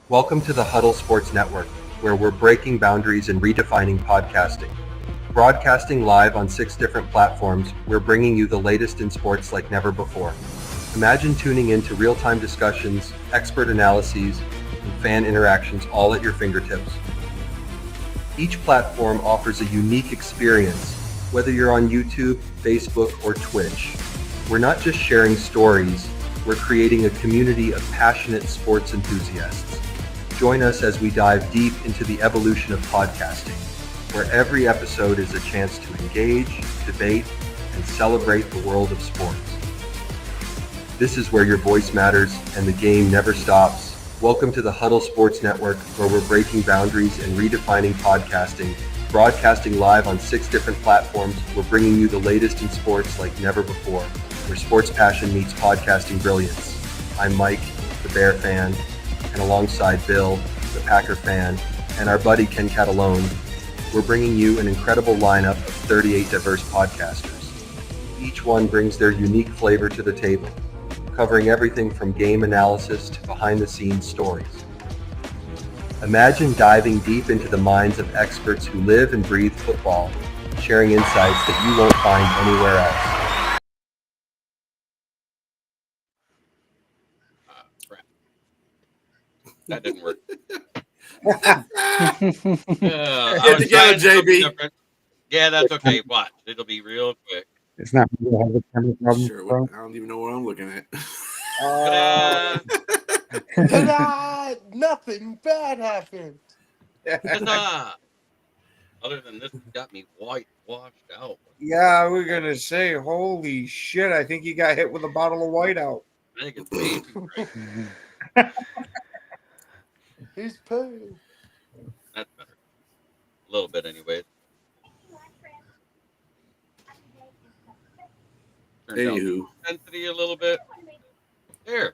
Welcome to the Huddle Sports Network, where we're breaking boundaries and redefining podcasting. Broadcasting live on 6 different platforms, we're bringing you the latest in sports like never before. Imagine tuning in to real-time discussions, expert analyses, and fan interactions all at your fingertips. Each platform offers a unique experience, whether you're on YouTube, Facebook, or Twitch. We're not just sharing stories, we're creating a community of passionate sports enthusiasts. Join us as we dive deep into the evolution of podcasting, where every episode is a chance to engage, debate, and celebrate the world of sports. This is where your voice matters and the game never stops. Welcome to the Huddle Sports Network, where we're breaking boundaries and redefining podcasting. Broadcasting live on 6 different platforms, we're bringing you the latest in sports like never before, where sports passion meets podcasting brilliance. I'm Mike, the Bear fan, and alongside Bill, the Packer fan, and our buddy Ken Catalone, we're bringing you an incredible lineup of 38 diverse podcasters. Each one brings their unique flavor to the table, covering everything from game analysis to behind-the-scenes stories. Imagine diving deep into the minds of experts who live and breathe football, sharing insights that you won't find anywhere else. Crap. That didn't work. Get together, JB. Yeah, that's okay. Watch. It'll be real quick. It's not me that has a camera problem. Sure, I don't even know what I'm looking at. Ta-da! Nothing bad happened. Ta-da! Other than this, got me whitewashed out. Yeah, we're gonna say, holy shit! I think you got hit with a bottle of whiteout. I think it's baby right. He's paid. That's better. A little bit, anyways. Turn down Anywho, the intensity a little bit. There.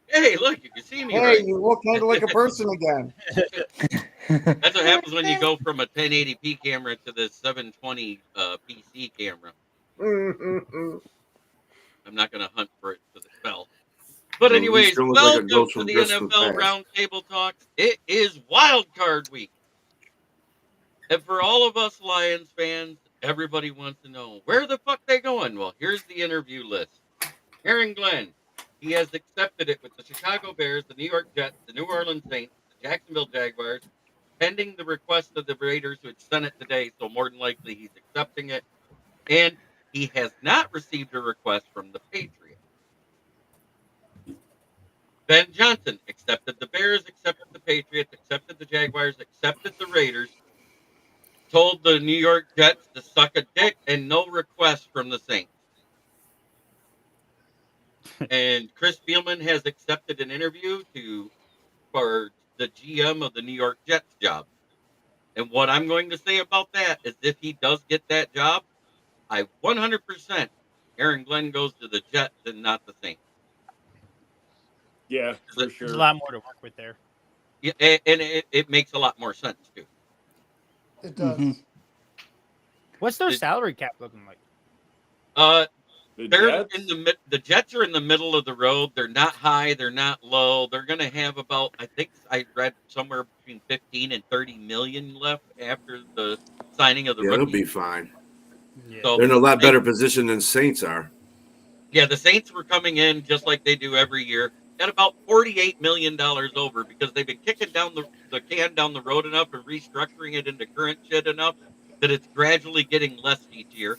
Hey, look, you can see me Hey, right. you look kind of like a person again. That's what happens when you go from a 1080p camera to the 720 PC camera. I'm not going to hunt for it because it fell. But No, anyways, you still look like a welcome ghost to from the Dress from NFL Past. Roundtable Talks. It is Wild Card Week. And for all of us Lions fans, everybody wants to know, where the fuck they going? Well, here's the interview list. Aaron Glenn, he has accepted it with the Chicago Bears, the New York Jets, the New Orleans Saints, the Jacksonville Jaguars, pending the request of the Raiders, which sent it today, so more than likely he's accepting it. And he has not received a request from the Patriots. Ben Johnson accepted the Bears, accepted the Patriots, accepted the Jaguars, accepted the Raiders, told the New York Jets to suck a dick, and no request from the Saints. And Chris Spielman has accepted an interview for the GM of the New York Jets job. And what I'm going to say about that is if he does get that job, I 100% Aaron Glenn goes to the Jets and not the Saints. Yeah, for sure. There's a lot more to work with there. Yeah, and it makes a lot more sense too. It does. Mm-hmm. What's their salary cap looking like? They're the Jets are in the middle of the road. They're not high. They're not low. They're going to have about, I think I read somewhere between 15 and 30 million left after the signing of the rookie. it'll be fine. Yeah. So They're in a lot better position than Saints are. yeah, the Saints were coming in just like they do every year at about $48 million over because they've been kicking down the can down the road enough and restructuring it into current shit enough that it's gradually getting less each year.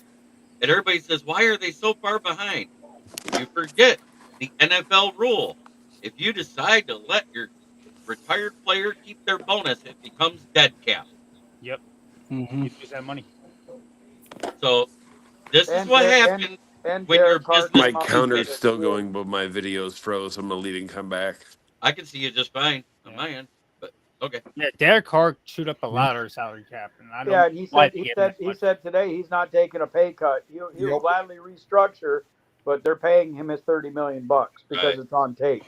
And everybody says, why are they so far behind? You forget the NFL rule. If you decide to let your retired player keep their bonus, it becomes dead cap. Yep. Mm-hmm. You lose that money. So this is what happens when your business. My counter's still going, but my video's froze. I'm gonna leave and come back. I can see you just fine on my end, but okay. Yeah, Derek Carr chewed up a lot of her salary cap, and I don't. Yeah, and why he said today he's not taking a pay cut. He'll gladly restructure, but they're paying him his $30 million because it's on tape.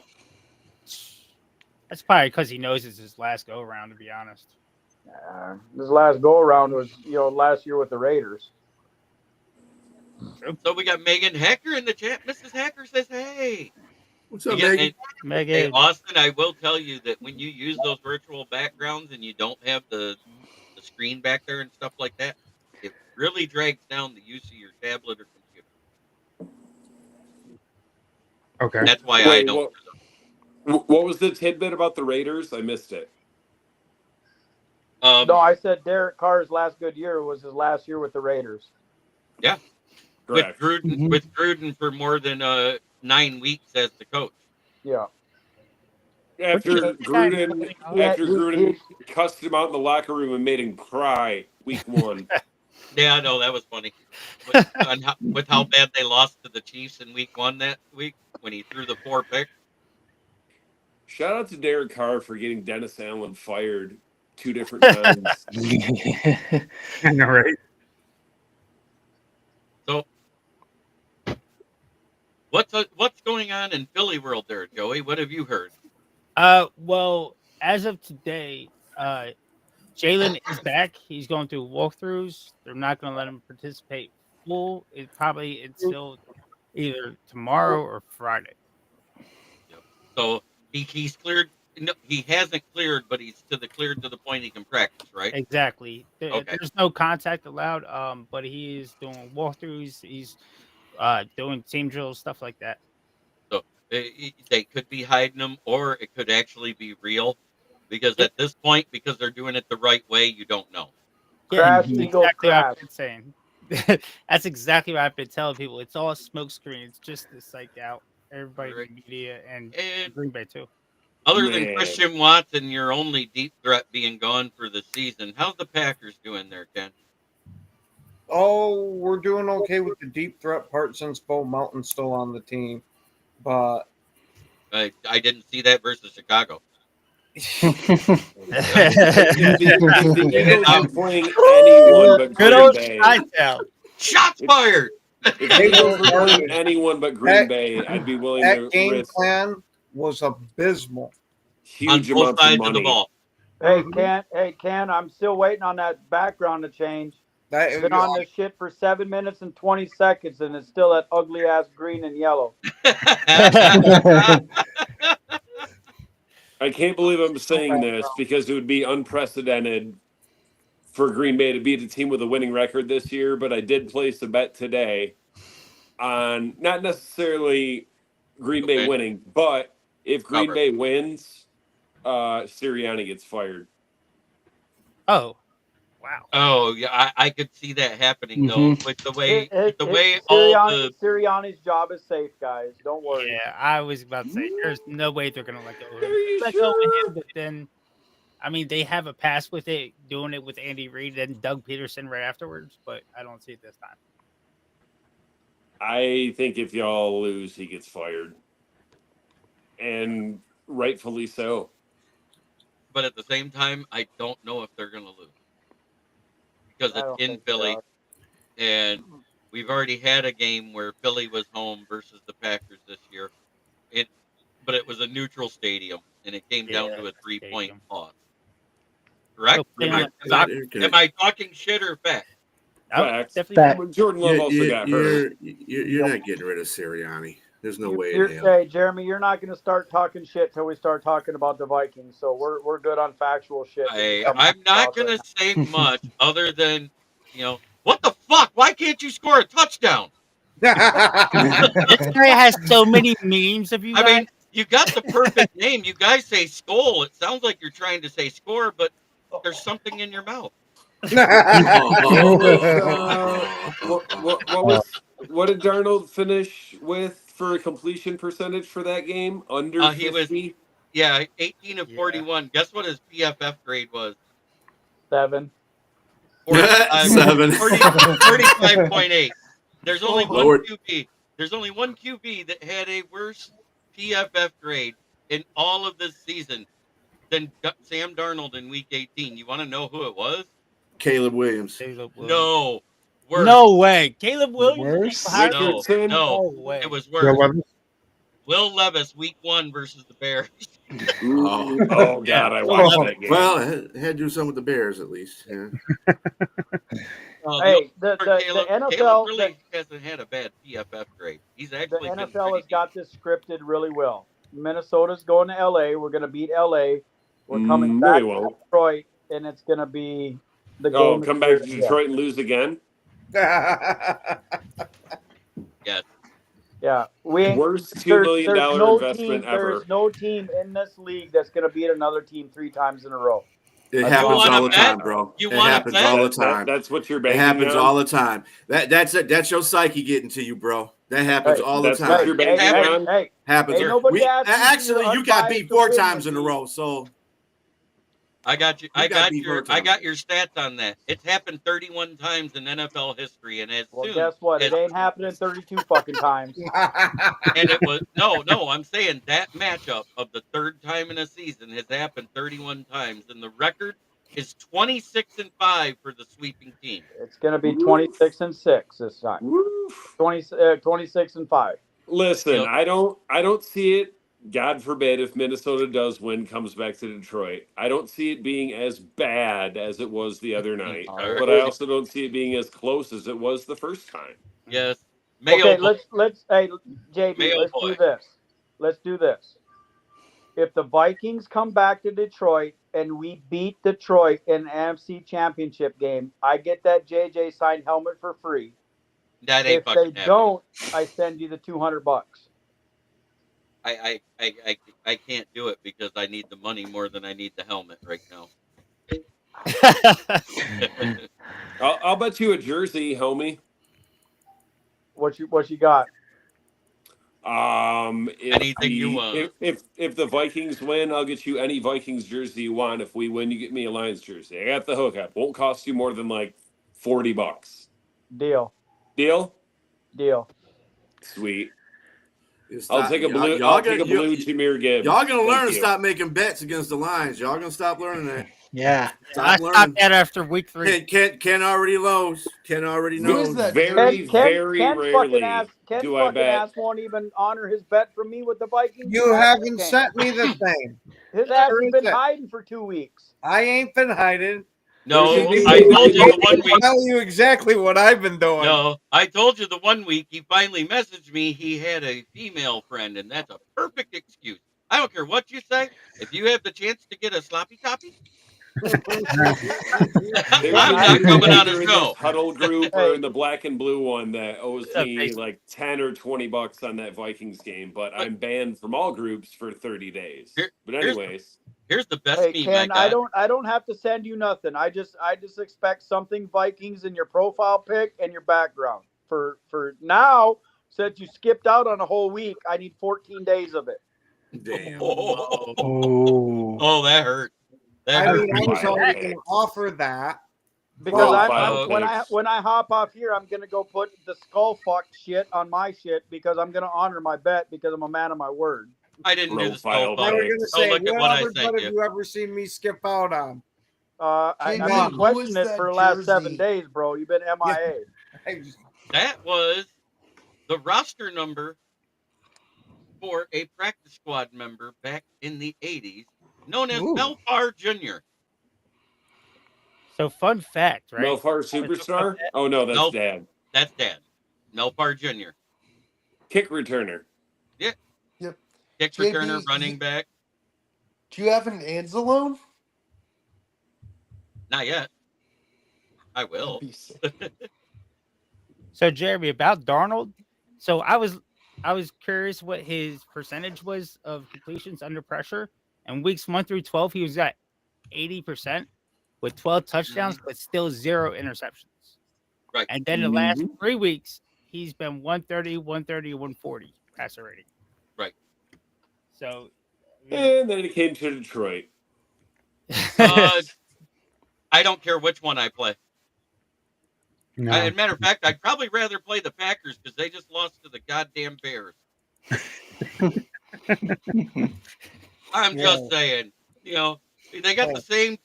That's probably because he knows it's his last go around. To be honest, His last go around was last year with the Raiders. So we got Megan Hacker in the chat. Mrs. Hacker says, "Hey, What's up, Yeah, Megan? Hey, Megan. Austin, I will tell you that when you use those virtual backgrounds and you don't have the screen back there and stuff like that, it really drags down the use of your tablet or computer. Okay. That's why I Wait, don't. what was the tidbit about the Raiders? I missed it. No, I said Derek Carr's last good year was his last year with the Raiders. Yeah, with Correct. Gruden for more than 9 weeks as the coach. Yeah. After Gruden He- cussed him out in the locker room and made him cry week 1. Yeah, I know that was funny. With how bad they lost to the Chiefs in week 1 that week when he threw the 4 picks. Shout out to Derek Carr for getting Dennis Allen fired 2 different times. I know, right? So, what's going on in Philly world there, Joey? What have you heard? Well, as of today, Jalen is back. He's going through walkthroughs. They're not going to let him participate full. It's still either tomorrow or Friday. Yep. So he's cleared. No, he hasn't cleared, but he's cleared to the point he can practice, right? Exactly. Okay. There's no contact allowed. But he is doing walkthroughs. He's doing team drills, stuff like that. So they could be hiding him, or it could actually be real. Because at this point, because they're doing it the right way, you don't know. Crash, that's Eagles, exactly what crash. I've been saying. That's exactly what I've been telling people. It's all a smoke screen. It's just to psych out everybody in the media and Green Bay too. Other than Christian Watson, your only deep threat being gone for the season, how's the Packers doing there, Ken? Oh, we're doing okay with the deep threat part since Bo Mountain's still on the team, but I didn't see that versus Chicago. If the Eagles are playing anyone but Green Bay, shots fired. If the Eagles were playing anyone but Green Bay, I'd be willing to that game risk plan was abysmal. huge on both amounts of sides money. of the ball. Hey, Ken, I'm still waiting on that background to change. That Been on this shit for 7 minutes and 20 seconds, and it's still that ugly ass green and yellow. I can't believe I'm saying this because it would be unprecedented for Green Bay to beat a team with a winning record this year, but I did place a bet today on not necessarily Green Bay winning, but if Green Bay wins, Sirianni gets fired. Oh, wow. Oh yeah, I could see that happening though. With the way Sirianni's job is safe, guys. Don't worry. Yeah, I was about to say there's no way they're gonna let go of him. But then, I mean, they have a pass with it, doing it with Andy Reid and Doug Peterson right afterwards. But I don't see it this time. I think if y'all lose, he gets fired, and rightfully so. But at the same time, I don't know if they're going to lose because it's in Philly, and we've already had a game where Philly was home versus the Packers this year. But it was a neutral stadium, and it came down to a 3-point loss. Correct? Am I talking shit or fact? Facts. Jordan Love also got hurt. You're not getting rid of Sirianni. There's no way in hell. Hey, Jeremy, you're not going to start talking shit till we start talking about the Vikings. So we're good on factual shit. I'm not going to say much other than, what the fuck? Why can't you score a touchdown? This guy has so many memes of you guys. I mean, you got the perfect name. You guys say Skol. It sounds like you're trying to say score, but there's something in your mouth. What did Darnold finish with for a completion percentage for that game? Under 50? He was 18 of 41. Guess what his PFF grade was? 7. 35.8. There's only one QB. There's only one QB that had a worse PFF grade in all of this season than Sam Darnold in Week 18. You want to know who it was? Caleb Williams. No. Worse. No way. Caleb Williams? No. It was worse. Will Levis, Week 1 versus the Bears. Oh God, I watched that game. Well, it had to do something with the Bears at least. Yeah. Hey, the Caleb NFL really hasn't had a bad PFF grade. He's the actually been NFL has pretty got this scripted really well. Minnesota's going to LA. We're going to beat LA. We're coming No, back they to won't. Detroit, and it's going to be the Oh, game. come back to Detroit and lose again. Yes. Yeah, we ain't. Worst $2 million investment There ever. is no team in this league that's going to beat another team 3 times in a row. It You happens wanna all the bet? time, bro. You It wanna happens bet? all the time. That's what you're It banking happens on? all the time. That's it. That's your psyche getting to you, bro. That happens Hey, all the That's what time. you're banking on? Hey, Happens. ain't nobody asking Actually, your you got unbiased beat 4 opinion, times in a dude. row. So I got you. You I got got beat your. 4 I times. got your stats on that. It's happened 31 times in NFL history, and as Well, soon guess what? as It ain't happening 32 fucking times. and it was no. I'm saying that matchup of the third time in a season has happened 31 times, and the record is 26-5 for the sweeping team. It's going to be 26-6 this time. 26-5. Listen, Yep. I don't see it. God forbid if Minnesota does win, comes back to Detroit. I don't see it being as bad as it was the other night, but I also don't see it being as close as it was the first time. Yes. Mayo Okay, boy. let's hey JB, Mayo let's boy. do this. Let's do this. If the Vikings come back to Detroit and we beat Detroit in an NFC Championship game, I get that JJ signed helmet for free. That ain't If fucking they happening. don't, I send you the $200. I can't do it because I need the money more than I need the helmet right now. I'll bet you a jersey, homie. What you got? Anything you want. If the Vikings win, I'll get you any Vikings jersey you want. If we win, you get me a Lions jersey. I got the hookup. Won't cost you more than like $40. Deal. Deal? Deal. Sweet. Stop, I'll take a blue. y'all I'll take a blue Jameer Gibbs. Y'all gonna learn to you. stop making bets against the Lions. Y'all gonna stop learning that. Yeah. I Stop stopped that after week 3. Ken already knows. Ken already Who knows. is that? Very, very Ken's rarely fucking ass, Ken's do I fucking bet. ass won't even honor his bet for me with the Vikings. You That's haven't insane. sent me the thing. His ass Where has is been it? hiding for 2 weeks. I ain't been hiding. No, Where's I the- told you the one week. I'll tell you exactly what I've been doing. No, I told you the one week he finally messaged me. He had a female friend, and that's a perfect excuse. I don't care what you say. If you have the chance to get a sloppy toppy, They've I'm been not doing coming that on a during show. this huddle group or in the black and blue one that owes up, me Jason? like $10 or $20 on that Vikings game, but I'm banned from all groups for 30 days. But anyways, Here's the best Hey meme I Ken, got. I don't have to send you nothing. I just expect something Vikings in your profile pic and your background. For now, since you skipped out on a whole week, I need 14 days of it. Damn. Oh, that hurt. That I hurt. mean, I was Wow. already going to offer that. Because Profile when I pics. hop off here, I'm gonna go put the skull fuck shit on my shit because I'm gonna honor my bet because I'm a man of my word. I didn't do the Profile skull I fuck. was pics. going to Oh, say, look at what what I other sent bet have you. you ever seen me skip out on? I've JB, been who questioning is it that for the last 7 jersey? days, bro. You've been MIA. That was the roster number for a practice squad member back in the 80s, known as Ooh. Melfar Jr. So fun fact, right? Melfar Superstar? Oh no, that's Nope. Dad. That's Dad. Melfar Jr. Kick returner. Yeah. Yep. Kick JB, returner, running back. Do you have an Anzalone? Not yet. I will. That'd be sick. So Jeremy, about Darnold. So I was curious what his percentage was of completions under pressure. And weeks 1 through 12, he was at 80% with 12 touchdowns, but still 0 interceptions. Right. And then the last 3 weeks, he's been 130, 130, 140 passer rating. Right. So And then he came to Detroit. I don't care which one I play. No. As a matter of fact, I'd probably rather play the Packers because they just lost to the goddamn Bears. I'm just saying, they got the same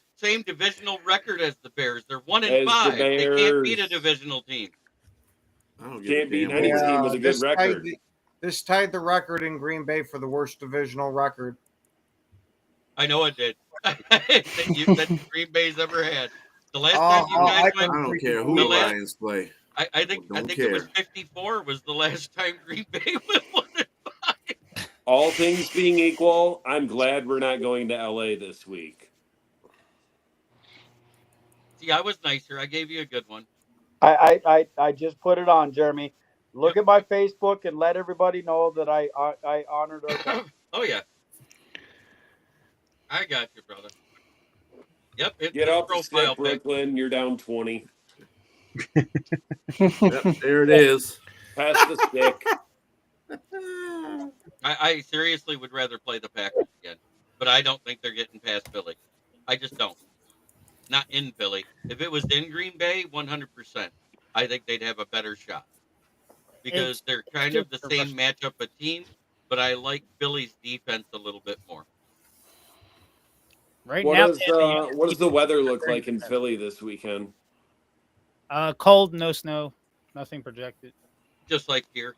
divisional record as the Bears. They're 1-5. They can't beat a divisional team. I don't Can't beat damn any what- team with a good record. This tied the record in Green Bay for the worst divisional record. I know it did. That Green Bay's ever had. The last time you guys I went, I don't care the who the last, Lions play. I think Don't it was care. 54 was the last time Green Bay went 1-5. All things being equal, I'm glad we're not going to LA this week. See, I was nicer. I gave you a good one. I just put it on, Jeremy. Look Yep. at my Facebook and let everybody know that I honored our bet. Oh yeah, I got you, brother. Yep, Get his off the stick, profile pic. Brooklyn. You're down 20. Yep, there it is. Pass the stick. I seriously would rather play the Packers again, but I don't think they're getting past Philly. I just don't. Not in Philly. If it was in Green Bay, 100%, I think they'd have a better shot because It's they're kind of just the a same rush. matchup of teams. But I like Philly's defense a little bit more. Right What now, does they have the youngest what does the defense weather in the look like in NFL. Philly this weekend? Cold, no snow, nothing projected. Just like here.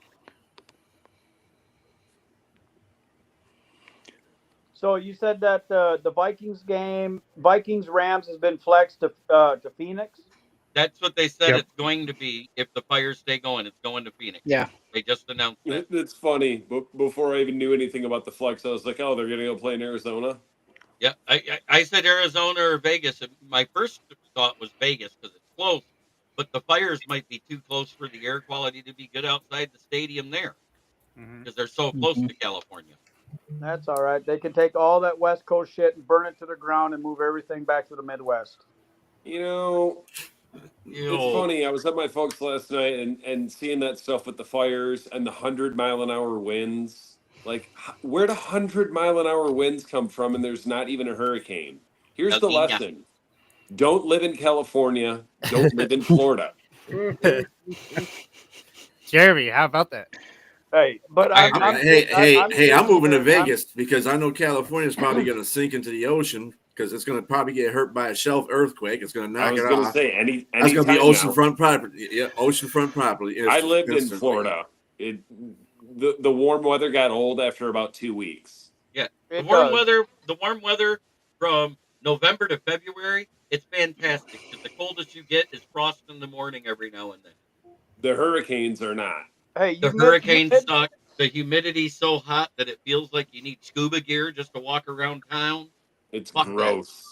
So you said that the Vikings Rams has been flexed to Phoenix. That's what they said Yep. it's going to be if the Fires stay going. It's going to Phoenix. Yeah. They just announced that. It's funny. Before I even knew anything about the flex, I was like, "Oh, they're going to go play in Arizona." Yeah, I said Arizona or Vegas. And my first thought was Vegas because it's close, but the Fires might be too close for the air quality to be good outside the stadium there Mm-hmm. because they're so close Mhm. to California. That's all right. They can take all that West Coast shit and burn it to the ground and move everything back to the Midwest. You know, it's Ew. funny. I was at my folks last night and seeing that stuff with the fires and the 100-mile-an-hour winds. Like, where do 100-mile-an-hour winds come from? And there's not even a hurricane. Here's El the Nino. lesson: don't live in California. Don't live in Florida. Jeremy, how about that? Hey, but I I'm, agree. I'm Hey, kid- I- hey, I'm hey! I'm kidding moving to here. I'm- Vegas because I know California's probably going to sink into the ocean because it's going to probably get hurt by a shelf earthquake. It's going to I knock was it going to off. say any That's going to be time now. oceanfront property. Yeah, oceanfront property. I lived in Instantly. Florida. The warm weather got old after about 2 weeks. Yeah, the It warm does. weather. The warm weather from November to February. It's fantastic because the coldest you get is frost in the morning every now and then. The hurricanes are not. Hey, The hurricanes suck. The humidity's so hot that it feels like you need scuba gear just to walk around town. It's Fuck that. gross.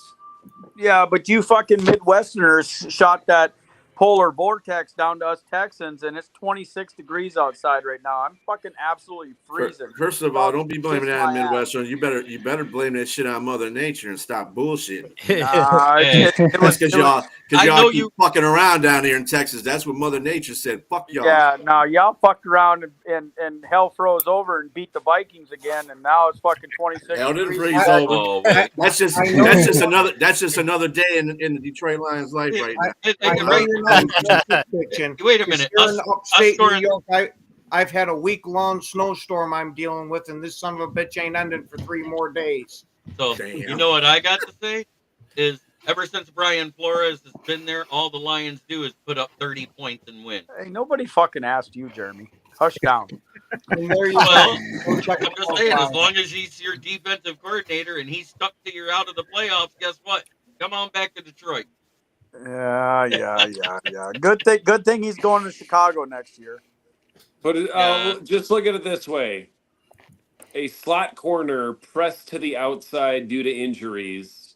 Yeah, but you fucking Midwesterners shot that polar vortex down to us Texans, and it's 26 degrees outside right now. I'm fucking absolutely freezing. First of all, don't be blaming that on Midwestern. You better blame that shit on Mother Nature and stop bullshitting. Nah, Hey. it was Because y'all I know keep you- fucking around down here in Texas. That's what Mother Nature said. Fuck y'all. yeah. No, y'all fucked around and hell froze over and beat the Vikings again, and now it's fucking 26 Hell didn't degrees. freeze over. Oh wait. That's just I know- that's just another day in the Detroit Lions' life right now. I know Right. you're not in the kitchen. Wait a minute. Here in upstate scoring- New York, I've had a week-long snowstorm I'm dealing with, and this son of a bitch ain't ending for 3 more days. So Damn. you know what I got to say is ever since Brian Flores has been there, all the Lions do is put up 30 points and win. Hey, nobody fucking asked you, Jeremy. Hush down. And there you Well, go. Go check I'm the just saying, as profile. long as he's your defensive coordinator and he's stuck to you're out of the playoffs, guess what? Come on back to Detroit. Yeah. Good thing he's going to Chicago next year. But Yeah. just look at it this way. A slot corner pressed to the outside due to injuries.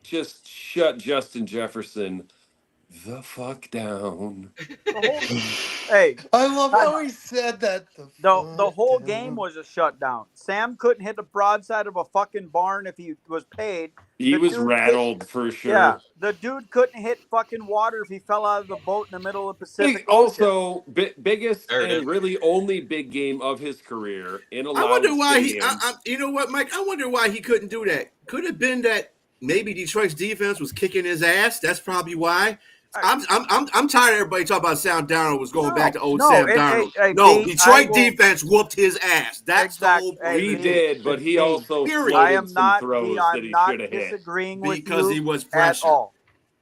Just shut Justin Jefferson the fuck down. Hey, I love how he said that. the whole game was a shutdown. Sam couldn't hit the broadside of a fucking barn if he was paid. He The was dude rattled for sure. Yeah, the dude couldn't hit fucking water if he fell out of the boat in the middle of the Pacific Hey, Ocean. also, biggest There it and is. really only big game of his career in a I loud wonder why stadium. you know what, Mike? I wonder why he couldn't do that. Could have been that maybe Detroit's defense was kicking his ass. That's probably why. I'm tired of everybody talking about Sam Darnold was going back to old Sam Darnold. hey, Detroit defense whooped his ass. That's the whole point. He Hey, did, but he also Period. I floated am some not. throws that I'm he not should have hit. disagreeing with Because you he was at pressure. all.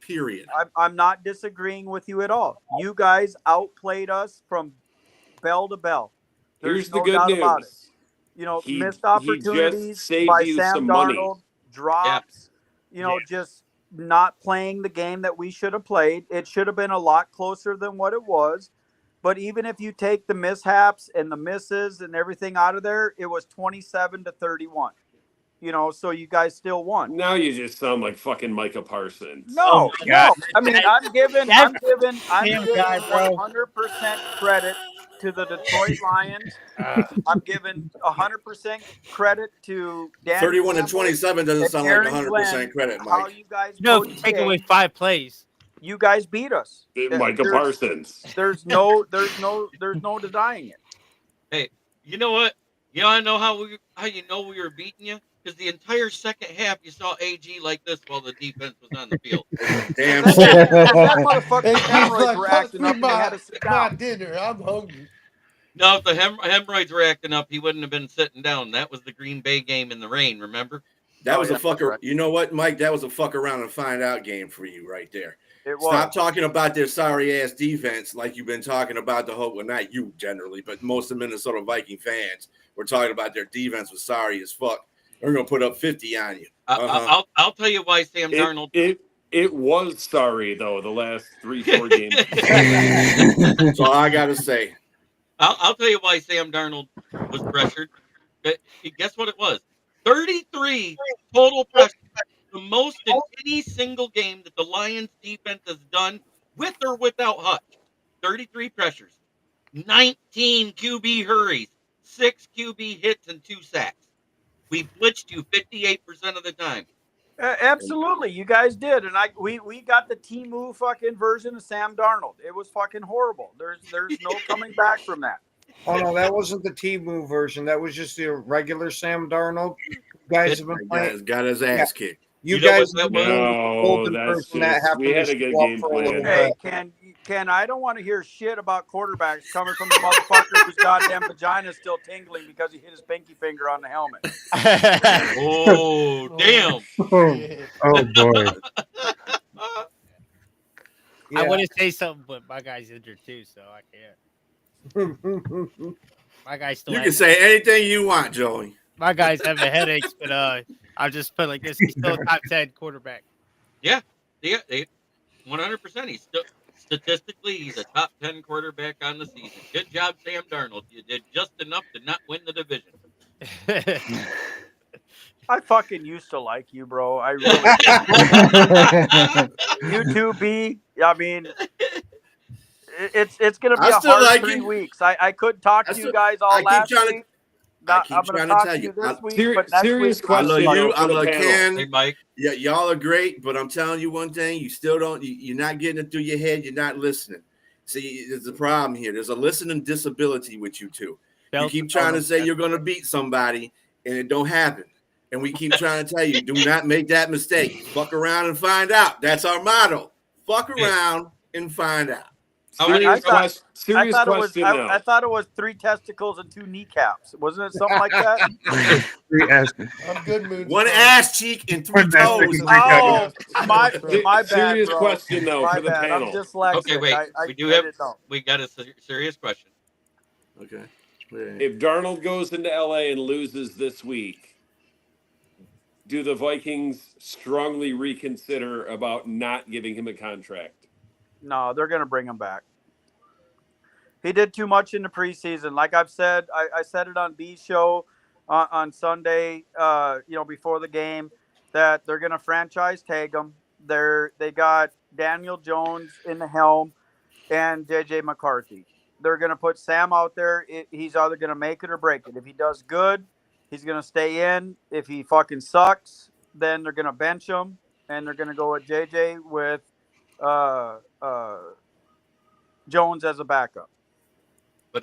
Period. I'm not disagreeing with you at all. You guys outplayed us from bell to bell. There's Here's no the good doubt about it. news. Missed He just opportunities saved by you Sam some money. Darnold, drops, just not playing the game that we should have played. It should have been a lot closer than what it was. But even if you take the mishaps and the misses and everything out of there, it was 27-31. So you guys still won. Now you just sound like fucking Micah Parsons. No. I mean, I'm giving guy, 100% credit to the Detroit Lions. I'm giving 100% credit to Dan 31-27 doesn't and sound like Aaron 100% Glenn, credit, how Mike. you guys No, coached take the away game. 5 plays. You guys beat us. Micah Parsons. There's no denying it. Hey, you know what? You want to know how you know we were beating you? Because the entire second half, you saw AG like this while the defense was on the field. Damn That straight. motherfucker's He's hemorrhoids like, were pass acting me up and they had to sit my down. dinner. I'm hungry. No, if the hemorrhoids were acting up, he wouldn't have been sitting down. That was the Green Bay game in the rain, remember? That was a that's fucker. right. You know what, Mike? That was a fuck around and find out game for you right there. It Stop was. talking about their sorry ass defense like you've been talking about the whole. Well, not you generally, but most of Minnesota Viking fans were talking about their defense was sorry as fuck. They're gonna put up 50 on you. I'll tell you why Sam Darnold. It was sorry though the last 3-4 games. That's all I gotta say. I'll tell you why Sam Darnold was pressured. Guess what it was? 33 total pressures. The most in any single game that the Lions defense has done with or without Hutch. 33 pressures. 19 QB hurries. 6 QB hits and 2 sacks. We blitzed you 58% of the time. Absolutely, you guys did, and we got the Temu fucking version of Sam Darnold. It was fucking horrible. There's no coming back from that. Oh no, that wasn't the Temu version. That was just the regular Sam Darnold. You guys have been playing. Got his ass kicked. You know guys what have that been was? playing the No, golden that's version that just- happened we had to a good show up game for a little plan. Hey, Ken, I don't want to hear shit about quarterbacks coming from the motherfucker whose goddamn vagina's still tingling because he hit his pinky finger on the helmet. Oh, damn. Oh boy. I want to say something, but my guy's injured too, so I can't. My guy's still. You can say anything you want, Joey. My guy's having headaches, but I'll just put it like this: he's still a top 10 quarterback. Yeah, 100%. He's still statistically, he's a top 10 quarterback on the season. Good job, Sam Darnold. You did just enough to not win the division. I fucking used to like you, bro. I really did. You too, B. I mean, it's gonna be I a still hard like 3 you. weeks. I couldn't talk to you guys all last week. I keep I'm gonna trying to talk tell to you. you this week, Ser- but next serious week I love question, you. though, I for the love panel. Ken. Hey, Mike. Yeah, y'all are great, but I'm telling you one thing: you still don't. You're not getting it through your head. You're not listening. See, there's a problem here. There's a listening disability with you two. You keep trying to say you're going to beat somebody, and it don't happen. And we keep trying to tell you, do not make that mistake. Fuck around and find out. That's our motto. Fuck around and find out. Serious question now. I thought it was 3 testicles and 2 kneecaps. Wasn't it something like that? I'm good mood. One ass cheek and 3 toes. Oh, my bad, Serious bro. question though My for the bad. panel. I'm dyslexic. Okay, wait. We got a serious question. Okay. If Darnold goes into LA and loses this week, do the Vikings strongly reconsider about not giving him a contract? No, they're going to bring him back. He did too much in the preseason. Like I've said, I said it on B's show on Sunday, before the game, that they're going to franchise tag him. They got Daniel Jones in the helm and JJ McCarthy. They're going to put Sam out there. He's either going to make it or break it. If he does good, he's going to stay in. If he fucking sucks, then they're going to bench him, and they're going to go with JJ with Jones as a backup. But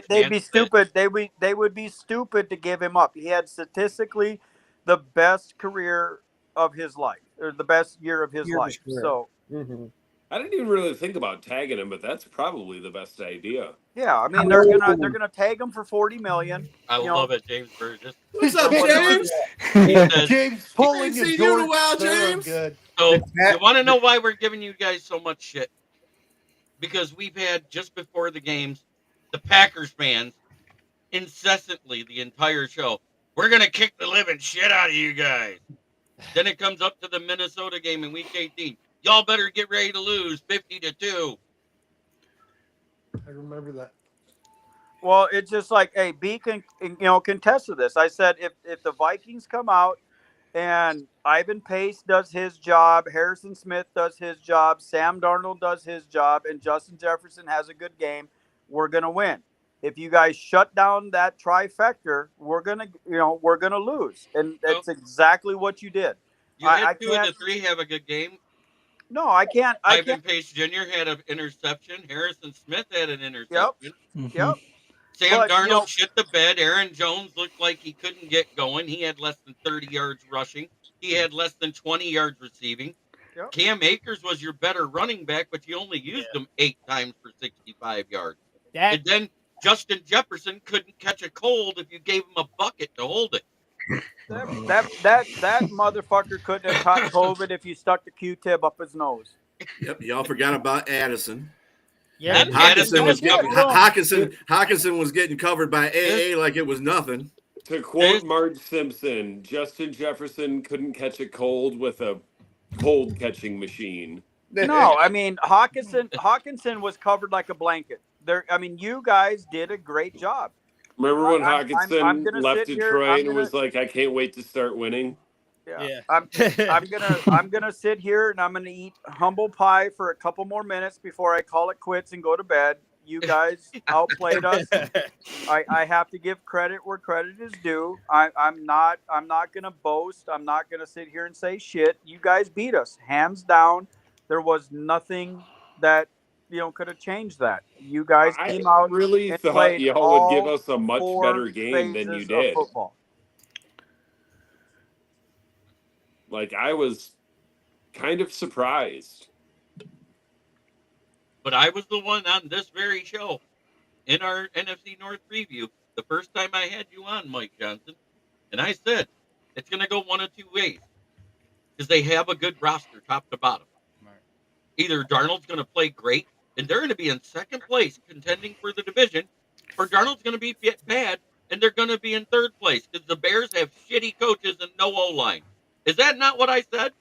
they'd be stupid. They would be stupid to give him up. He had statistically the best career of his life, or the best year of his life. So. Mm-hmm. I didn't even really think about tagging him, but that's probably the best idea. Yeah, I mean they're gonna tag him for $40 million. I love it, James Burgess. What's up, James? James pulling Ain't his seen you in a door. while, There, I'm James. good. So you want to know why we're giving you guys so much shit? Because we've had just before the games, the Packers fans incessantly the entire show. We're going to kick the living shit out of you guys. Then it comes up to the Minnesota game in Week 18. Y'all better get ready to lose 50-2. I remember that. Well, it's just like, hey, B can contest to this. I said if the Vikings come out and Ivan Pace does his job, Harrison Smith does his job, Sam Darnold does his job, and Justin Jefferson has a good game, we're gonna win. If you guys shut down that trifecta, we're gonna lose, and that's exactly what you did. You had 2 of the 3 have a good game. No, I can't. Ivan Pace Jr. had an interception. Harrison Smith had an interception. Yep. Sam Darnold shit the bed. Aaron Jones looked like he couldn't get going. He had less than 30 yards rushing. He had less than 20 yards receiving. Yep. Cam Akers was your better running back, but you only used him 8 times for 65 yards. And then Justin Jefferson couldn't catch a cold if you gave him a bucket to hold it. That motherfucker couldn't have caught COVID if you stuck the Q-tip up his nose. Yep, y'all forgot about Addison. Yeah, Hawkinson was getting covered by AA like it was nothing. To quote Marge Simpson, Justin Jefferson couldn't catch a cold with a cold catching machine. No, I mean Hawkinson was covered like a blanket. You guys did a great job. Remember when Hawkinson left Detroit and was like, "I can't wait to start winning"? Yeah. I'm gonna sit here and I'm gonna eat humble pie for a couple more minutes before I call it quits and go to bed. You guys outplayed us. I have to give credit where credit is due. I'm not gonna boast. I'm not gonna sit here and say shit. You guys beat us hands down. There was nothing that could have changed that. You guys came out. I really thought y'all would give us a much better game than you did. Like, I was kind of surprised. But I was the one on this very show in our NFC North preview, the first time I had you on, Mike Johnson, and I said it's going to go one of 2 ways because they have a good roster top to bottom. Right. Either Darnold's going to play great and they're going to be in second place contending for the division, or Darnold's going to be bad and they're going to be in third place because the Bears have shitty coaches and no O-line. Is that not what I said?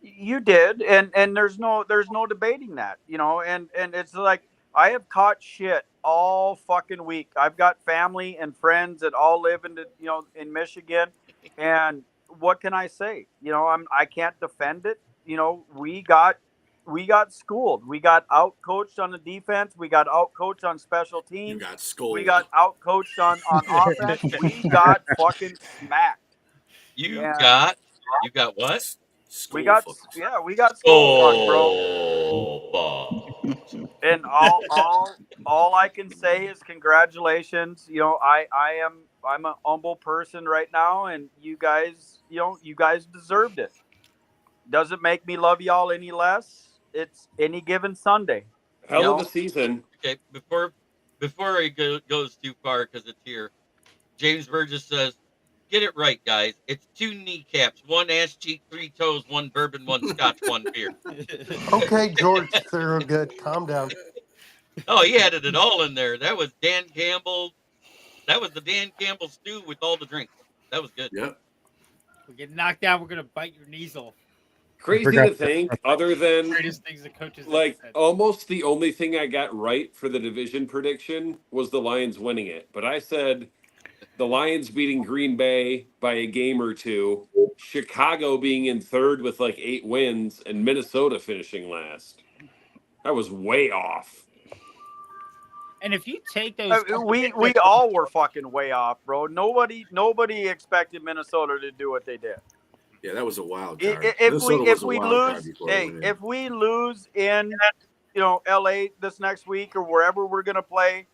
You did, and there's no debating that, and it's like I have caught shit all fucking week. I've got family and friends that all live in Michigan, and what can I say? I can't defend it. We got schooled. We got out coached on the defense. We got out coached on special teams. You got schooled. We got out coached on offense. We got fucking smacked. You got what? We got school, bro. And all I can say is congratulations. I'm a humble person right now, and you guys deserved it. Doesn't make me love y'all any less. It's any given Sunday. Hell of a season. Okay, before he goes too far because it's here, James Burgess says, "Get it right, guys. It's 2 kneecaps, 1 ass cheek, 3 toes, 1 bourbon, 1 scotch, 1 beer." Okay, George Thorogood, calm down. Oh, he added it all in there. That was Dan Campbell. That was the Dan Campbell stew with all the drinks. That was good. Yep. We get knocked down, we're gonna bite your knees off. Crazy to think, other than Greatest things the coaches like said. almost the only thing I got right for the division prediction was the Lions winning it. But I said the Lions beating Green Bay by a game or 2, Chicago being in third with like 8 wins, and Minnesota finishing last. That was way off. And if you take those, we all were fucking way off, bro. Nobody expected Minnesota to do what they did. Yeah, that was a wild card. If we lose in LA this next week or wherever we're gonna play,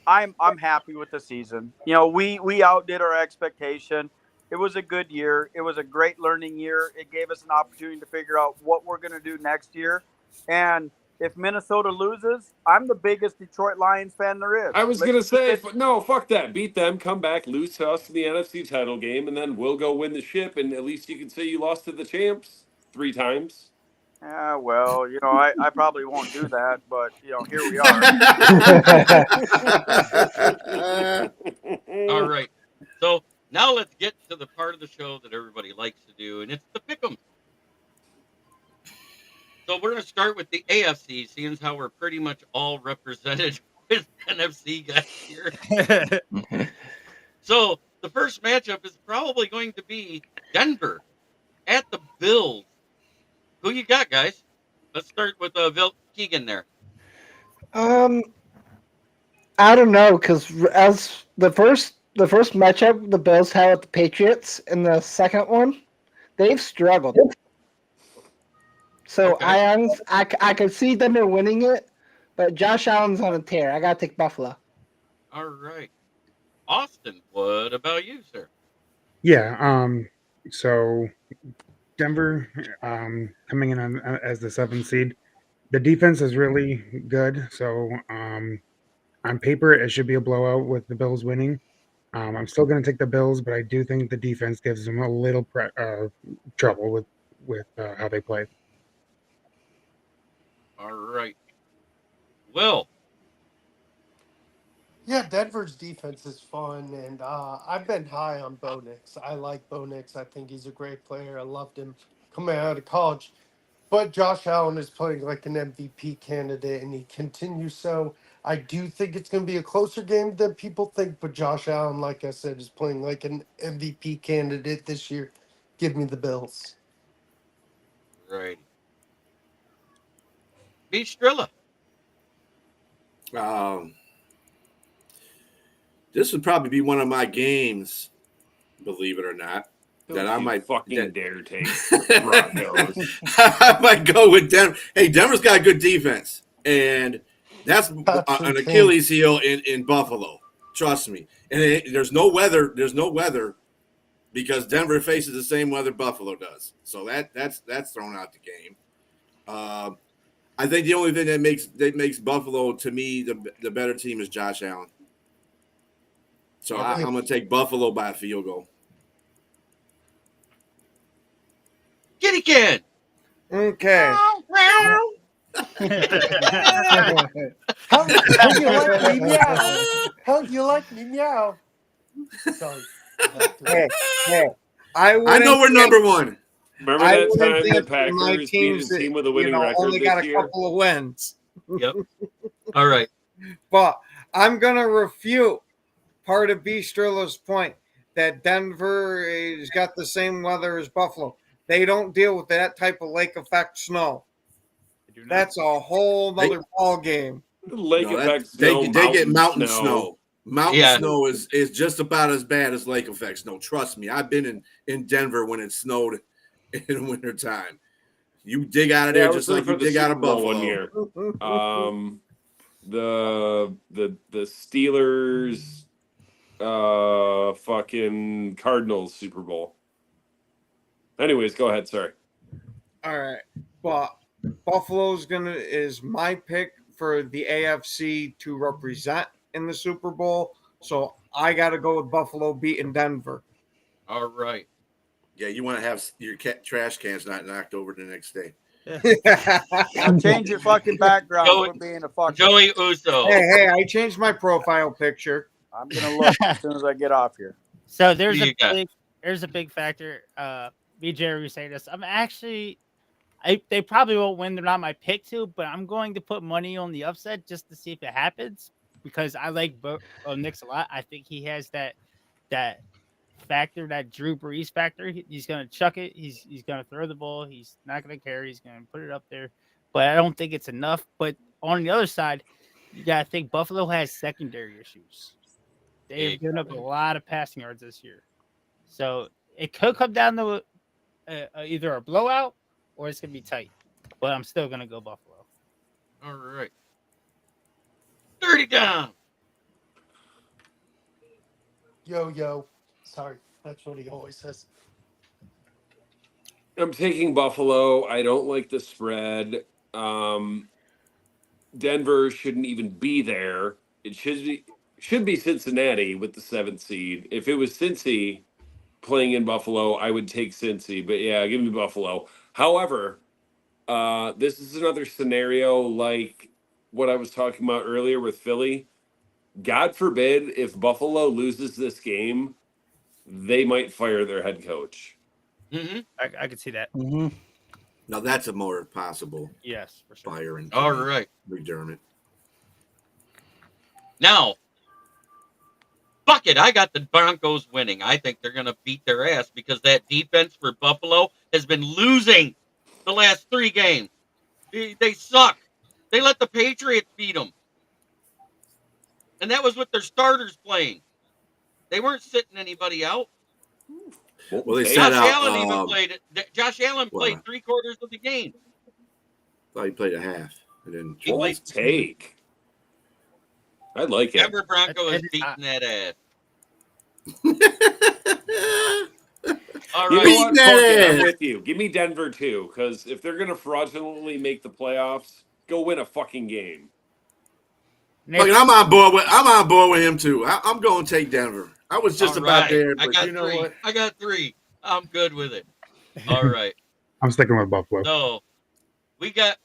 I'm happy with the season. We outdid our expectation. It was a good year. It was a great learning year. It gave us an opportunity to figure out what we're gonna do next year. And if Minnesota loses, I'm the biggest Detroit Lions fan there is. I was going to say, no, fuck that. Beat them, come back, lose to us in the NFC title game, and then we'll go win the ship, and at least you can say you lost to the champs 3 times. Yeah, well, I probably won't do that, but here we are. All right. So now let's get to the part of the show that everybody likes to do, and it's the pick'em. So we're going to start with the AFC, seeing as how we're pretty much all represented with NFC guys here. So the first matchup is probably going to be Denver at the Bills. Who you got, guys? Let's start with Keegan there. I don't know, because as the first matchup the Bills had with the Patriots, and the second one, they've struggled. So Okay. I could see them winning it, but Josh Allen's on a tear. I gotta take Buffalo. All right. Austin, what about you, sir? Yeah. So Denver, coming in as the 7th seed. The defense is really good. So on paper, it should be a blowout with the Bills winning. I'm still going to take the Bills, but I do think the defense gives them a little trouble with how they play. All right. Will. Yeah, Denver's defense is fun, and I've been high on Bo Nix. I like Bo Nix. I think he's a great player. I loved him coming out of college. But Josh Allen is playing like an MVP candidate, and he continues so. I do think it's going to be a closer game than people think, but Josh Allen, like I said, is playing like an MVP candidate this year. Give me the Bills. Right. Beach Drilla. This would probably be one of my games, believe it or not. Don't I might dare take Broncos. I might go with Denver. Hey, Denver's got a good defense, and that's an Achilles heel in Buffalo. Trust me. And there's no weather. There's no weather because Denver faces the same weather Buffalo does. So that's thrown out the game. I think the only thing that makes Buffalo to me the better team is Josh Allen. So I'm going to take Buffalo by a field goal. Kitty Kid. Okay. How do you like me meow? How do you like me meow? Sorry. Hey, I know we're number one. Remember that time the Packers beat a team with a winning record only this got a year? couple of wins. Yep. All right. But I'm going to refute part of B. Strilla's point that Denver has got the same weather as Buffalo. They don't deal with that type of lake effect snow. That's a whole other ball game. Lake effect snow. They get mountain snow. Mountain snow is just about as bad as lake effect snow. Trust me. I've been in Denver when it snowed in wintertime. You dig out of there just like you dig out of Buffalo. 1 year. The Steelers fucking Cardinals Super Bowl. Anyways, go ahead. Sorry. All right. But Buffalo's is my pick for the AFC to represent in the Super Bowl. So I got to go with Buffalo beating Denver. All right. Yeah, you want to have your trash cans not knocked over the next day. Now change your fucking background for being a fucking Joey Uso. Hey, I changed my profile picture. I'm gonna look as soon as I get off here. So there's a big factor. BJ was saying this. I'm actually, they probably won't win. They're not my pick to, but I'm going to put money on the upset just to see if it happens because I like Knicks a lot. I think he has that factor, that Drew Brees factor. He's going to chuck it. He's going to throw the ball. He's not going to carry. He's going to put it up there. But I don't think it's enough. But on the other side, you got to think Buffalo has secondary issues. They've given up a lot of passing yards this year. So it could come down to either a blowout or it's going to be tight. But I'm still going to go Buffalo. All right. 30 down. Yo. Sorry. That's what he always says. I'm taking Buffalo. I don't like the spread. Denver shouldn't even be there. It should be Cincinnati with the 7th seed. If it was Cincy playing in Buffalo, I would take Cincy. But yeah, give me Buffalo. However, This is another scenario like what I was talking about earlier with Philly. God forbid if Buffalo loses this game, they might fire their head coach. Mm-hmm. I could see that. Mm-hmm. Now that's a more possible Yes, for sure. firing. All right. McDermott. Now, fuck it. I got the Broncos winning. I think they're going to beat their ass because that defense for Buffalo has been losing the last 3 games. They suck. They let the Patriots beat them. And that was with their starters playing. They weren't sitting anybody out. Well, they Josh sat out. Allen even played it. Josh Allen played 3/4 of the game. Thought he played a half. And then He played take. I like it. Denver Bronco is beating that ass. All You right. know what, Corky, I'm with you. Give me Denver too, because if they're gonna fraudulently make the playoffs, go win a fucking game. Look, I'm on board with him too. I'm going to take Denver. I was just about there, but you know what? I got 3. I'm good with it. All right. I'm sticking with Buffalo. So we got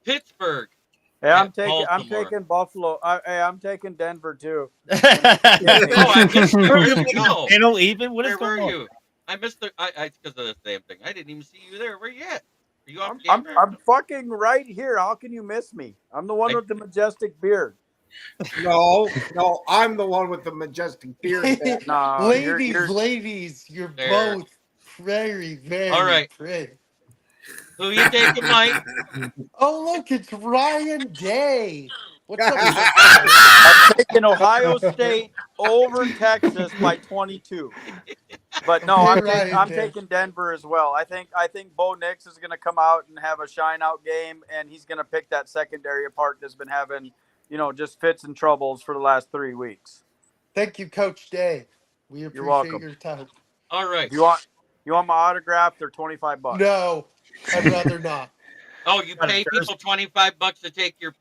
Pittsburgh. Hey, I'm Baltimore. taking Buffalo. I'm taking Denver too. I missed the It'll even. What is Where going were on? you? I missed the. It's because of the same thing. I didn't even see you there. Where you at? Are you off I'm fucking right here. How can you miss me? I'm the one with the majestic beard. No, I'm the one with the majestic beard. Nah, ladies, you're There. both very, very All right. pretty. Who you taking, Mike? Oh, look, it's Ryan Day. What's up? I'm taking Ohio State over Texas by 22. But no, I'm taking Denver as well. I think Bo Nix is going to come out and have a shine out game, and he's going to pick that secondary apart that's been having, just fits and troubles for the last 3 weeks. Thank you, Coach Day. We appreciate your time. All right. You want my autograph? They're $25. No, I'd rather not. Oh, you pay people $25 to take your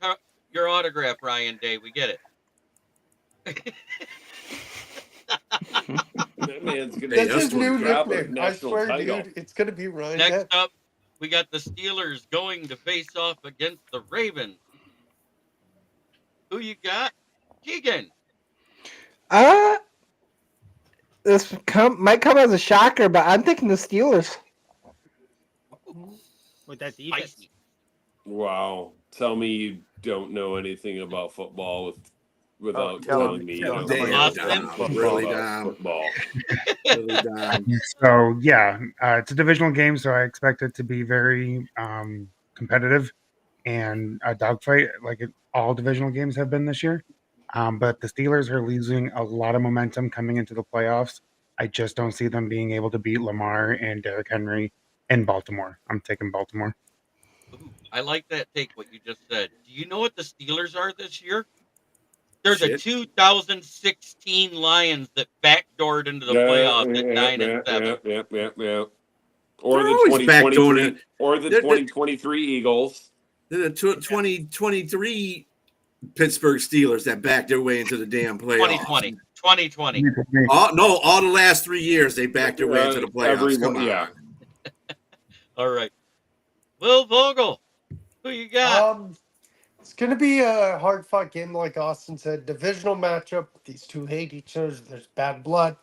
autograph, Ryan Day. We get it. That man's gonna That's his new grab a nickname. I national swear, title. dude, it's gonna be Ryan. Next up, we got the Steelers going to face off against the Ravens. Who you got? Keegan. This might come as a shocker, but I'm thinking the Steelers. With that defense. Wow. Tell me you don't know anything about football without telling me you don't know Damn, really about football. So yeah, it's a divisional game, so I expect it to be very competitive and a dogfight like all divisional games have been this year. But the Steelers are losing a lot of momentum coming into the playoffs. I just don't see them being able to beat Lamar and Derrick Henry in Baltimore. I'm taking Baltimore. Ooh, I like that take, what you just said. Do you know what the Steelers are this year? They're the 2016 Lions that backdoored into the playoffs at 9-7. Yeah. Or the 2023 2023 Eagles. They're the 2023 Pittsburgh Steelers that backed their way into the damn playoffs. 2020. All the last 3 years they backed their way into the playoffs. Come on. Yeah. All right. Will Vogel, who you got? It's going to be a hard-fought game, like Austin said. Divisional matchup. These two hate each other. There's bad blood.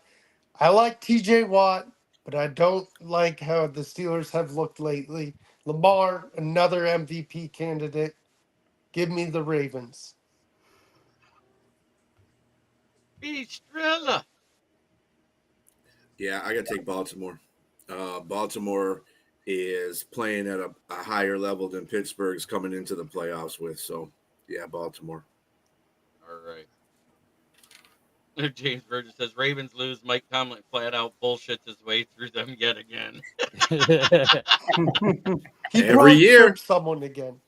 I like T.J. Watt, but I don't like how the Steelers have looked lately. Lamar, another MVP candidate. Give me the Ravens. Estrella. Yeah, I got to take Baltimore. Baltimore is playing at a higher level than Pittsburgh's coming into the playoffs with. So, yeah, Baltimore. All right. James Burgess says, Ravens lose. Mike Tomlin flat out bullshits his way through them yet again. Every year. Someone again.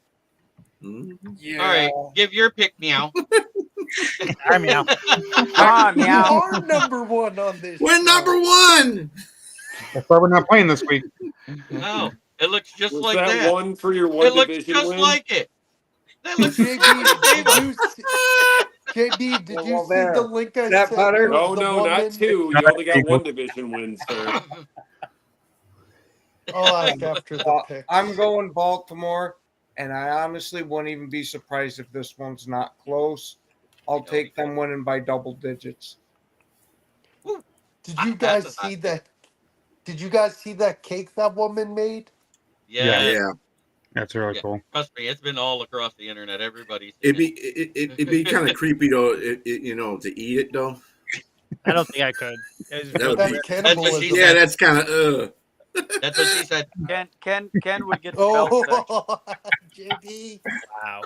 Yeah. All right. Give your pick, meow. Hi, meow. Come on, meow. We are number one on this. We're number one. That's why we're not playing this week. No, it looks just Was like that that. one for your one it looks division just win? like it. That looks JB, did you see the link I That sent? better? No, not two. You only got one division win, sir. I'll ask after the pick. I'm going Baltimore, and I honestly wouldn't even be surprised if this one's not close. I'll take them winning by double digits. Did you guys see that? Did you guys see that cake that woman made? Yeah. That's really cool. Trust me, it's been all across the internet. Everybody's It'd be kind of creepy though, to eat it though. I don't think I could. That would That's be cannibalism. Yeah, that's kind of That's what she said. Ken would get the belt section. Oh, JB. Wow.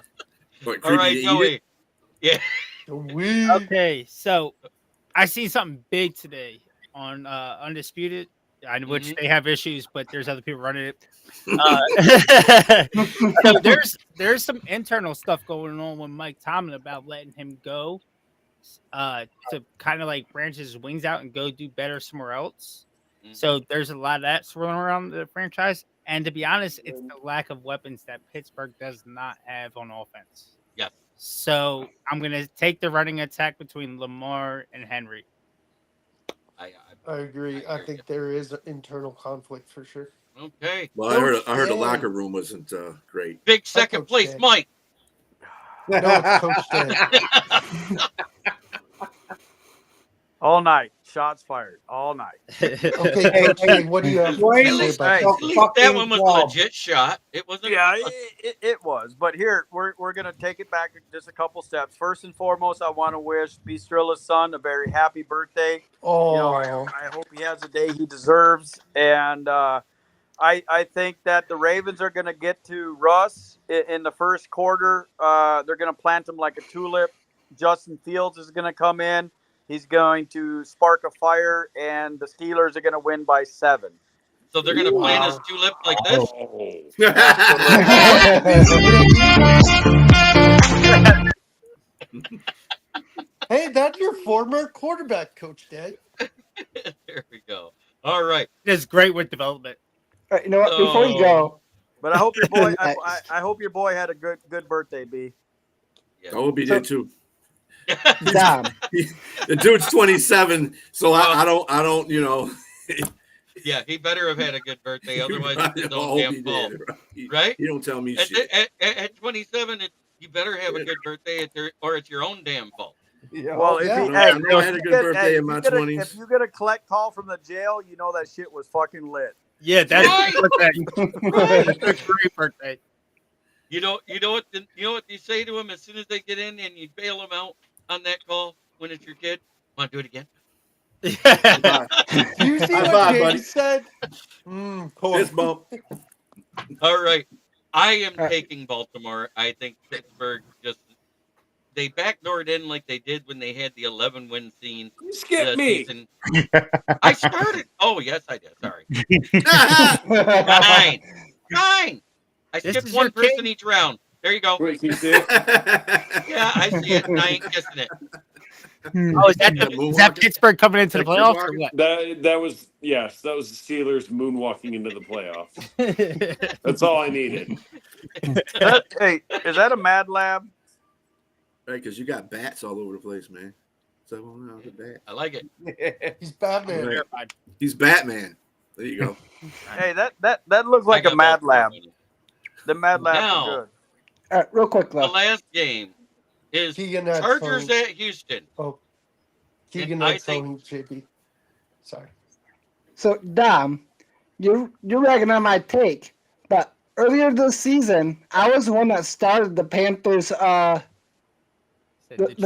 What, All right, creepy to eat Joey. it? Yeah. Okay, so I see something big today on Undisputed, on which they have issues, but there's other people running it. So there's some internal stuff going on with Mike Tomlin about letting him go to kind of like branch his wings out and go do better somewhere else. So there's a lot of that swirling around the franchise. And to be honest, it's the lack of weapons that Pittsburgh does not have on offense. Yes. So I'm going to take the running attack between Lamar and Henry. I agree. I think there is an internal conflict for sure. Okay. Well, I heard the locker room wasn't great. Big second place, Mike. No, it's Coach Dan. All night. Shots fired. All night. Okay, Coach Dan, what do you have to At say least, about at that? least that one was a legit shot. It wasn't. Yeah, it was. But here, we're going to take it back just a couple steps. First and foremost, I want to wish Bistrilla's son a very happy birthday. Oh. You know, I hope he has the day he deserves. And I think that the Ravens are going to get to Russ in the first quarter. They're going to plant him like a tulip. Justin Fields is going to come in. He's going to spark a fire, and the Steelers are going to win by 7. So they're going to plant his tulip like this? Hey, that's your former quarterback, Coach Dan. There we go. All right. It's great with development. All right, you know what? Before you go, But I hope your boy. I hope your boy had a good birthday, B. I hope he did too. Dom. The dude's 27, so I don't, Yeah, he better have had a good birthday. Otherwise, it's his I own hope damn he fault. did, Right? You don't tell me At, shit. at 27, you better have a good birthday, or it's your own damn fault. Well, if I had a good birthday in my 20s. If you get a collect call from the jail, you know that shit was fucking lit. Yeah, that's Right. right. That's a great birthday. You know what you say to them as soon as they get in, and you bail them out on that call when it's your kid. Want to do it again? Do you see High what five, James buddy. said? Cool. Fist bump. All right, I am taking Baltimore. I think Pittsburgh they backdoored in like they did when they had the 11-win scene. You skipped me. Season. I started. Oh yes, I did. Sorry. Fine. I This skipped is one your person king. each round. There you go. Wait, can you see it? Yeah, I see it. And I ain't kissing it. Oh, is that Pittsburgh coming into the playoffs or what? That was the Steelers moonwalking into the playoffs. That's all I needed. Hey, is that a Mad Lab? Right, because you got bats all over the place, man. So the bat. I like it. He's Batman. Right. He's Batman. There you go. Hey, that looks like a Mad Lab. The Mad Labs Now, are good. All right, real quick, The though. last game is Keegan had Chargers phone. at Houston. Oh, Keegan And I had phone, JB. Sorry. So, Dom, you're ragging on my take, but earlier this season, I was the one that started the Panthers, the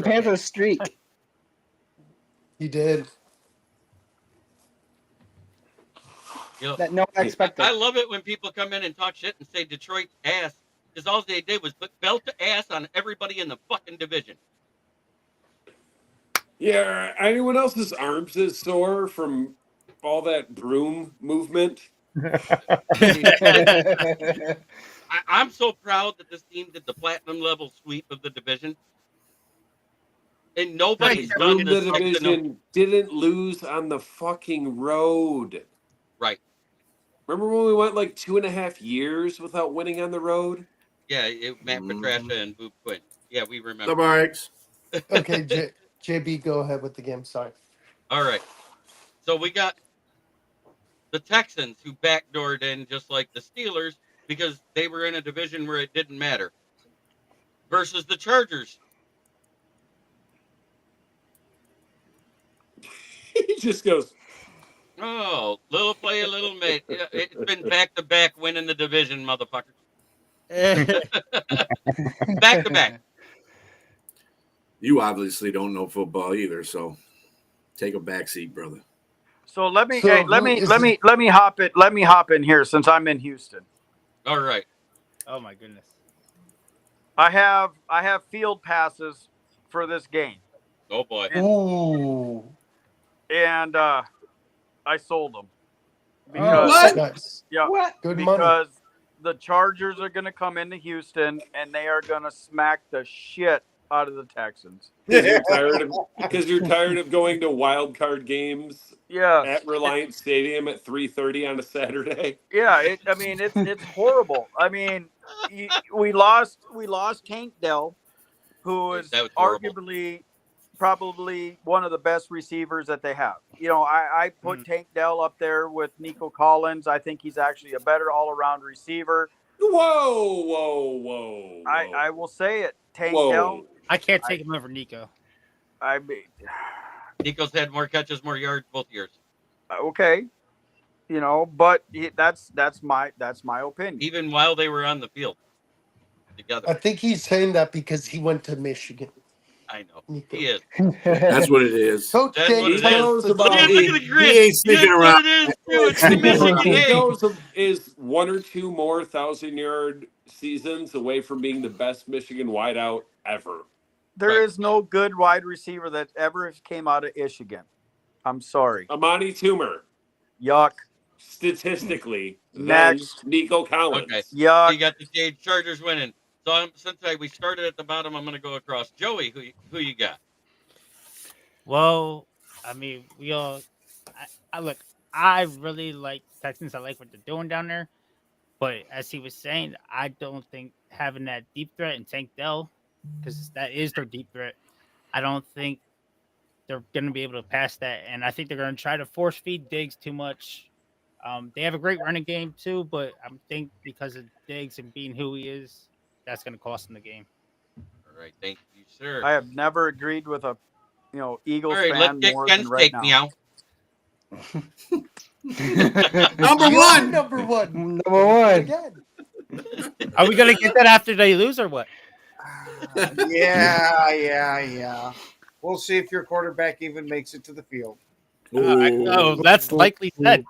Panthers streak. He did. You know, That no one expected. I love it when people come in and talk shit and say Detroit's ass, because all they did was put belt to ass on everybody in the fucking division. Yeah, anyone else's arms is sore from all that broom movement? I'm so proud that this team did the platinum level sweep of the division. And nobody's done The this. division didn't lose on the fucking road. Right. Remember when we went like 2.5 years without winning on the road? Yeah, Matt Patricia and Boop Quinn. Yeah, we remember. Suburbs. Okay, JB, go ahead with the game. Sorry. All right. So we got the Texans, who backdoored in just like the Steelers because they were in a division where it didn't matter, versus the Chargers. He just goes, Oh, little play, a little mate. It's been back to back winning the division, motherfucker. Back to back. You obviously don't know football either, so take a back seat, brother. So let me So hey, let who me is let me let me hop it. Let me hop in here since I'm in Houston. All right. Oh my goodness. I have field passes for this game, Oh boy. Ooh. and I sold them Oh, because What? nice. yeah, What? Good money. because the Chargers are going to come into Houston and they are going to smack the shit out of the Texans. because you're tired of going to wild card games Yes, at Reliant Stadium at 3:30 on a Saturday. yeah. I mean, it's horrible. I mean, we lost Tank Dell, who is That was horrible. arguably probably one of the best receivers that they have. You know, I put Tank Dell up there with Nico Collins. I think he's actually a better all around receiver. Whoa. I will say it. Tank Whoa. Dell. I can't take him over Nico. I mean, Nico's had more catches, more yards both years. okay, you know, but that's my opinion. Even while they were on the field together. I think he's saying that because he went to Michigan. I know. Nico. He is. That's what it is. Coach That's K what it tells is. us Look at He- the he grin. ain't sneaking That's around. what it is, too. It's the Michigan He hate. goes is 1 or 2 more 1,000-yard seasons away from being the best Michigan wideout ever. There is no good wide receiver that ever came out of Michigan. I'm sorry. Amani Toomer, Yuck. statistically, Next. than Nico Collins. Okay. Yuck. You got the Chargers winning. So since we started at the bottom, I'm going to go across. Joey, who you got? Well, I mean, we all. I look. I really like Texans. I like what they're doing down there. But as he was saying, I don't think having that deep threat and Tank Dell, because that is their deep threat, I don't think they're going to be able to pass that. And I think they're going to try to force feed Diggs too much. They have a great running game too, but I think because of Diggs and being who he is, that's going to cost them the game. All right. Thank you, sir. I have never agreed with a Eagles All right. fan Let's get more Ken's than right take now. meow. Number You're one. number one. Number one. Again. Are we going to get that after they lose or what? Yeah. We'll see if your quarterback even makes it to the field. That's likely said.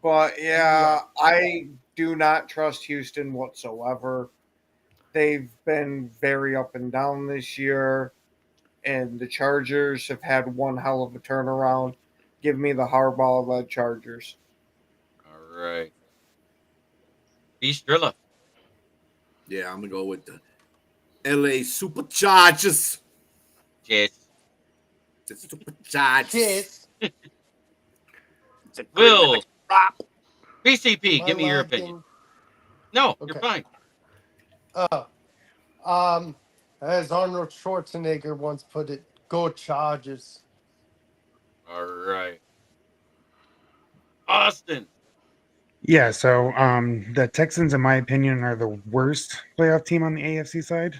But yeah, I do not trust Houston whatsoever. They've been very up and down this year, and the Chargers have had one hell of a turnaround. Give me the Harbaugh-led Chargers. All right. Beast Drilla. Yeah, I'm gonna go with the LA Superchargers. Yes. The Superchargers. Yes. Will. BCP, My give me your lad opinion. thing- No, you're Okay. fine. As Arnold Schwarzenegger once put it, go Chargers. All right. Austin. Yeah, so the Texans, in my opinion, are the worst playoff team on the AFC side,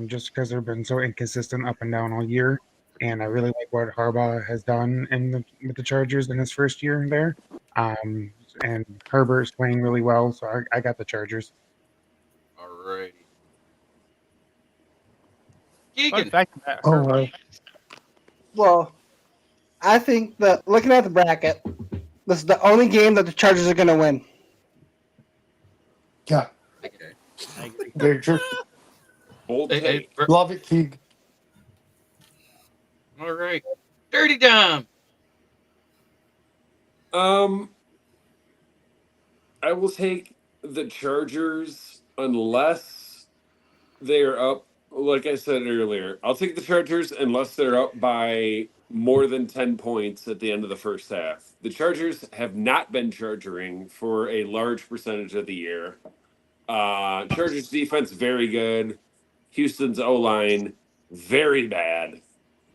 just because they've been so inconsistent up and down all year. And I really like what Harbaugh has done with the Chargers in his first year there. And Herbert's playing really well, so I got the Chargers. All righty. Fun Keegan. fact about Oh, Herbert. right. Well, I think that looking at the bracket, this is the only game that the Chargers are going to win. Yeah. Okay. I agree. Very true. Bold Hey, take. Love it, Keeg. All right. Dirty Dom. I will take the Chargers unless they are up. Like I said earlier, I'll take the Chargers unless they're up by more than 10 points at the end of the first half. The Chargers have not been charging for a large percentage of the year. Chargers defense, very good. Houston's O-line, very bad.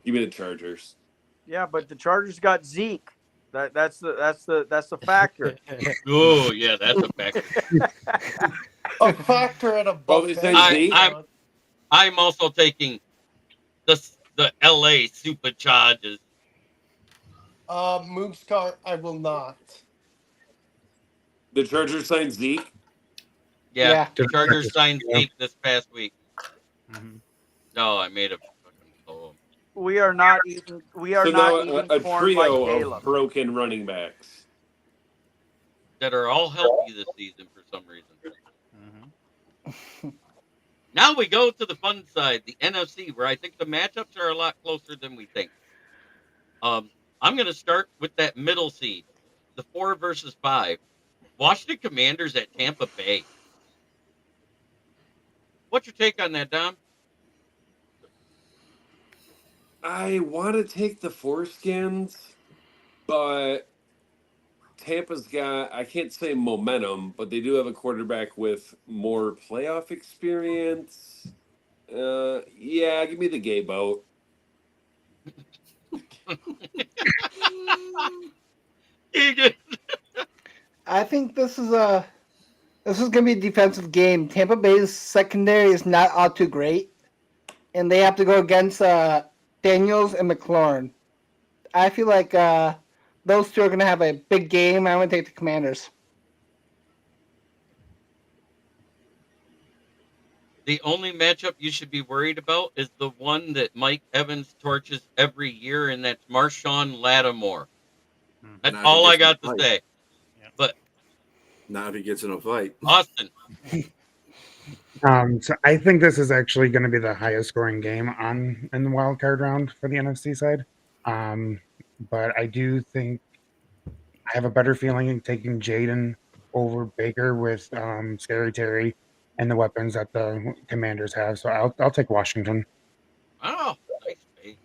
Give me the Chargers. Yeah, but the Chargers got Zeke. That's the factor. Oh yeah, that's a factor. A factor at a Well, they buffet. say Zeke. I'm also taking the LA Superchargers. Moose car, I will not. The Chargers signed Zeke. Yeah, Yeah. Chargers signed Zeke this past week. Mhm. No, I made a fucking poem. We are not eating. We are So not now eating a corn like trio of Caleb. broken running backs. That are all healthy this season for some reason. Mhm. Now we go to the fun side, the NFC, where I think the matchups are a lot closer than we think. I'm going to start with that middle seed, the 4 versus 5. Washington Commanders at Tampa Bay. What's your take on that, Dom? I want to take the foreskins, but Tampa's got, I can't say momentum, but they do have a quarterback with more playoff experience. Yeah, give me the gay boat. I think this is gonna be a defensive game. Tampa Bay's secondary is not all too great, and they have to go against Daniels and McLaurin. I feel like those two are gonna have a big game. I'm gonna take the Commanders. The only matchup you should be worried about is the one that Mike Evans torches every year, and that's Marshawn Lattimore. That's Not if he all I gets in a got to fight. say. But Not if he gets in a fight. Austin, So I think this is actually going to be the highest scoring game in the wild card round for the NFC side. But I do think I have a better feeling in taking Jaden over Baker with Scary Terry and the weapons that the Commanders have. So I'll take Washington. oh, nice face.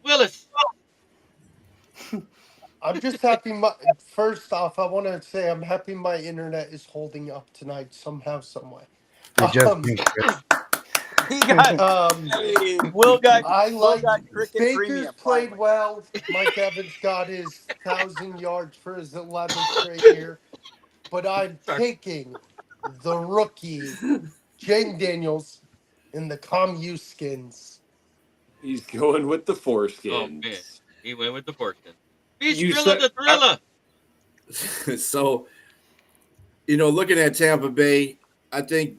Willis, I'm just happy. First off, I want to say I'm happy my internet is holding up tonight somehow, some way. I just Um, think that He got. um, Will got. I Will like got cricket Baker's premium. played Finally. well. Mike Evans got his 1,000 yards for his 11th straight year. But I'm taking the rookie, Jane Daniels, in the Commu skins. He's going with the oh man, foreskins. he went with the foreskin. Beast You Driller said- the Thriller. So, looking at Tampa Bay, I think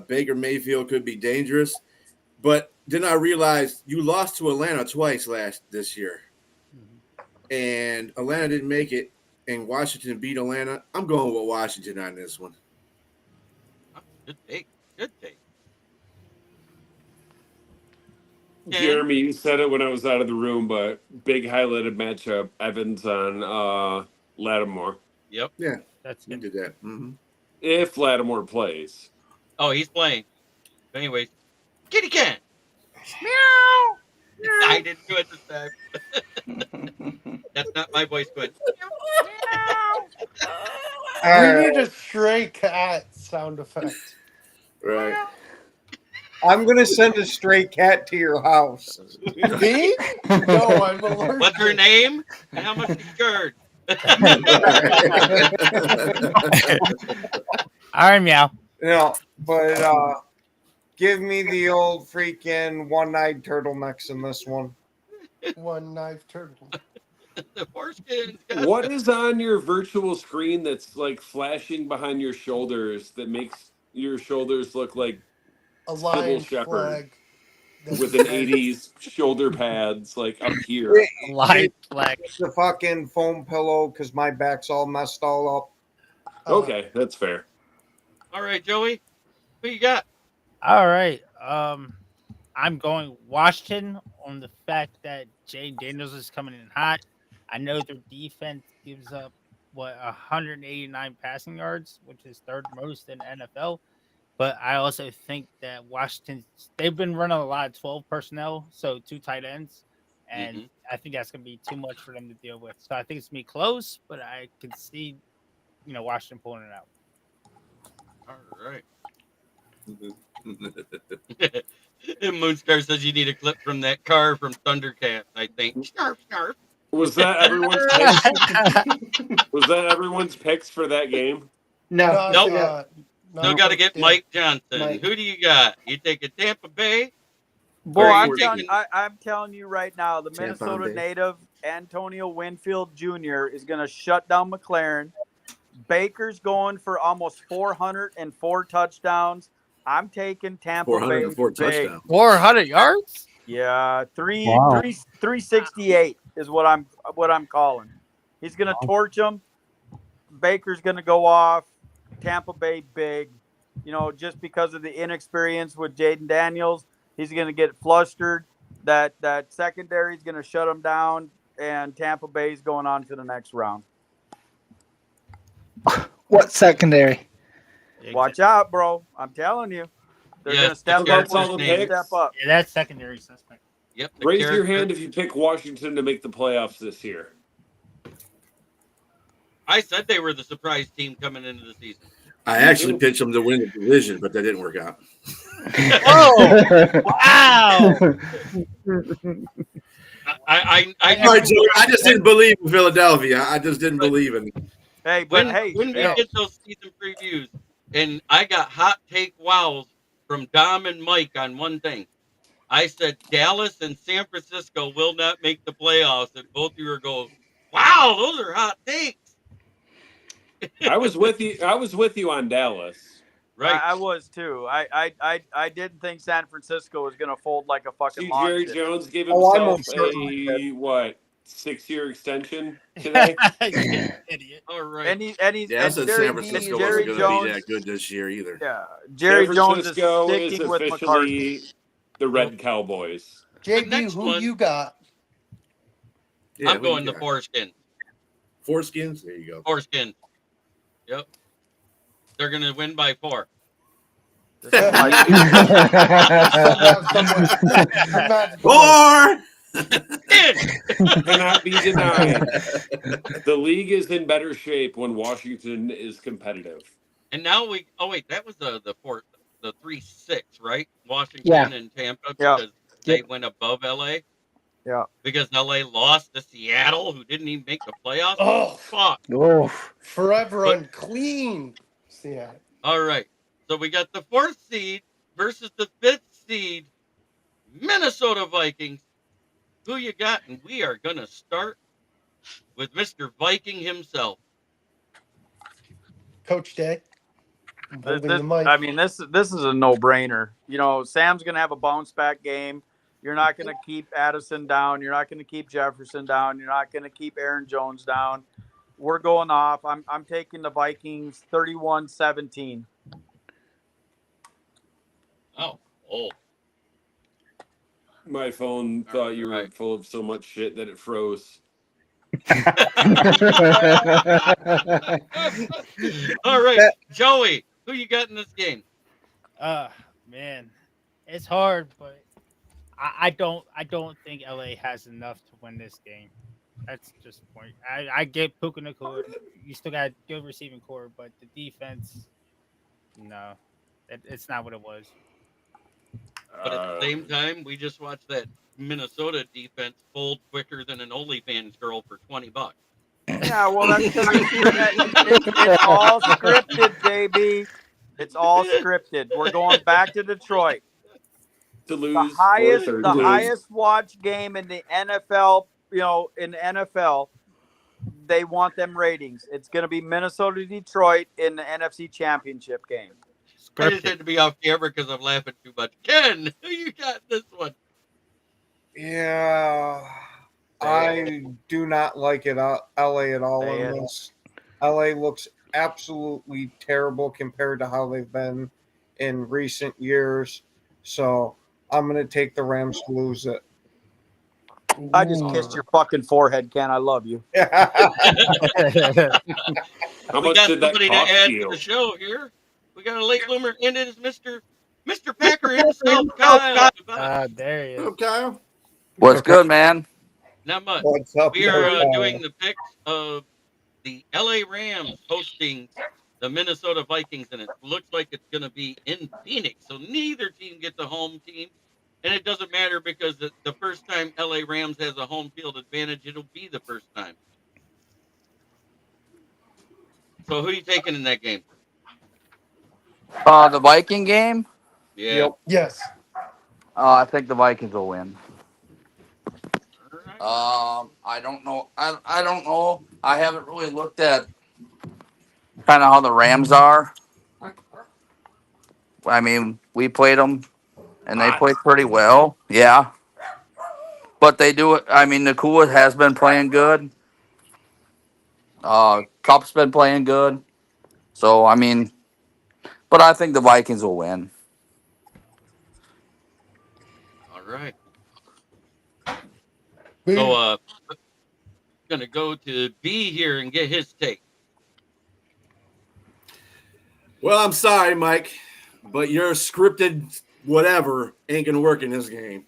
Baker Mayfield could be dangerous. But then I realized you lost to Atlanta twice this year. And Atlanta didn't make it, and Washington beat Atlanta. I'm going with Washington on this one. Oh, good take. Good take. Jeremy, you said it when I was out of the room, but big highlighted matchup: Evans on Lattimore. Yep. Yeah, That's you good. did that. Mm-hmm. If Lattimore plays, Oh, he's playing. Anyways, kitty cat. Meow. I didn't do it this time. That's not my voice, but We need a stray cat sound effect. Right. I'm going to send a stray cat to your house. Me? No, I'm allergic. what's her name and how much she charged? All right, meow. But give me the old freaking one-eyed turtlenecks in this one. One knife turtle. The foreskins. what is on your virtual screen that's like flashing behind your shoulders that makes your shoulders look like A Sybil lion Shepherd flag. with an 80s shoulder pads like up here? Live flag. It's the fucking foam pillow because my back's all messed all up. Okay, that's fair. All right, Joey, who you got? All right. I'm going Washington on the fact that Jay Daniels is coming in hot. I know their defense gives up 189 passing yards, which is third most in NFL. But I also think that they've been running a lot of 12 personnel, so 2 tight ends. And I think that's going to be too much for them to deal with. So I think it's going to be close, but I can see, Washington pulling it out. All right. And Moonstar says you need a clip from that car from Thundercats, I think. Snarf, snarf. Was that everyone's picks? Was that everyone's picks for that game? No, Nope. Still got to get Mike Johnson. Mike. Who do you got? You taking Tampa Bay? Boy, Or are I'm you telling, taking... I'm telling you right now, the Minnesota native Antonio Winfield Jr. is going to shut down McLaren. Baker's going for almost 404 touchdowns. I'm taking Tampa 404 Bay big. touchdowns. 400 yards? Yeah, 368 is what I'm calling. He's going to torch them. Baker's going to go off. Tampa Bay big. You know, just because of the inexperience with Jaden Daniels, he's going to get flustered. That secondary is going to shut him down, and Tampa Bay's going on to the next round. What secondary? Watch out, bro. I'm telling you. They're going to step up. Step up. Yeah, that's secondary suspect. Yep. Raise your hand if you pick Washington to make the playoffs this year. I said they were the surprise team coming into the season. I actually pitched them to win the division, but that didn't work out. Oh, wow. I just didn't believe in Philadelphia. I just didn't believe in it. Hey, but when we get those season previews, and I got hot take wows from Dom and Mike on one thing. I said Dallas and San Francisco will not make the playoffs, and both of you are going, wow, those are hot takes. I was with you on Dallas. Right. I was too. I didn't think San Francisco was going to fold like a fucking launch. Jerry Jones gave himself a 6-year extension today. Idiot. All right. And San Francisco wasn't going to be that good this year either. Yeah. Jerry Jones is officially sticking with McCarthy. The Red Cowboys. JB, who you got? Yeah, I'm going the foreskin. Foreskins? There you go. Foreskin. Yep. They're going to win by 4. Four! Cannot be denied. The league is in better shape when Washington is competitive. And now that was the 3-6, right? Washington and Tampa, because they went above LA. Yeah. Because LA lost to Seattle, who didn't even make the playoffs. Oh, fuck. Oh, forever unclean. Yeah. All right. So we got the 4th seed versus the 5th seed, Minnesota Vikings. Who you got? And we are going to start with Mr. Viking himself. Coach Day. I mean, this is a no-brainer. You know, Sam's going to have a bounce-back game. You're not going to keep Addison down. You're not going to keep Jefferson down. You're not going to keep Aaron Jones down. We're going off. I'm taking the Vikings 31-17. Oh. My phone thought you were full of so much shit that it froze. All right, Joey, who you got in this game? Man, it's hard, but I don't think LA has enough to win this game. That's just the point. I get Puka Nacua. You still got a good receiving core, but the defense, no, it's not what it was. But at the same time, we just watched that Minnesota defense fold quicker than an OnlyFans girl for $20. Yeah, well, that's because it's all scripted, JB. It's all scripted. We're going back to Detroit. To lose the highest watch game in the NFL. You know, in the NFL, they want them ratings. It's going to be Minnesota-Detroit in the NFC Championship game. I just had to be off camera because I'm laughing too much. Ken, who you got this one? Yeah, I do not like it. LA at all in this. LA looks absolutely terrible compared to how they've been in recent years. So I'm going to take the Rams to lose it. I just kissed your fucking forehead, Ken. I love you. How We much got did that somebody to cost add you? to the show here. We got a late bloomer, and it is Mr. Packer himself, Kyle. There he is. Hello, Kyle. What's good, man? Not much. What's up? We are doing the picks of the LA Rams hosting the the Minnesota Vikings, and it looks like it's going to be in Phoenix. So neither team gets a home team. And it doesn't matter because the first time LA Rams has a home field advantage, it'll be the first time. So who are you taking in that game? The Viking game. Yeah. Yes. I think the Vikings will win. All right. I don't know. I don't know. I haven't really looked at kind of how the Rams are. I mean, we played them, and they played pretty well. Yeah, but they do it. I mean, Nakua has been playing good. Cup's been playing good. So I mean, but I think the Vikings will win. All right. B. So gonna go to B here and get his take. Well, I'm sorry, Mike, but your scripted whatever ain't gonna work in this game.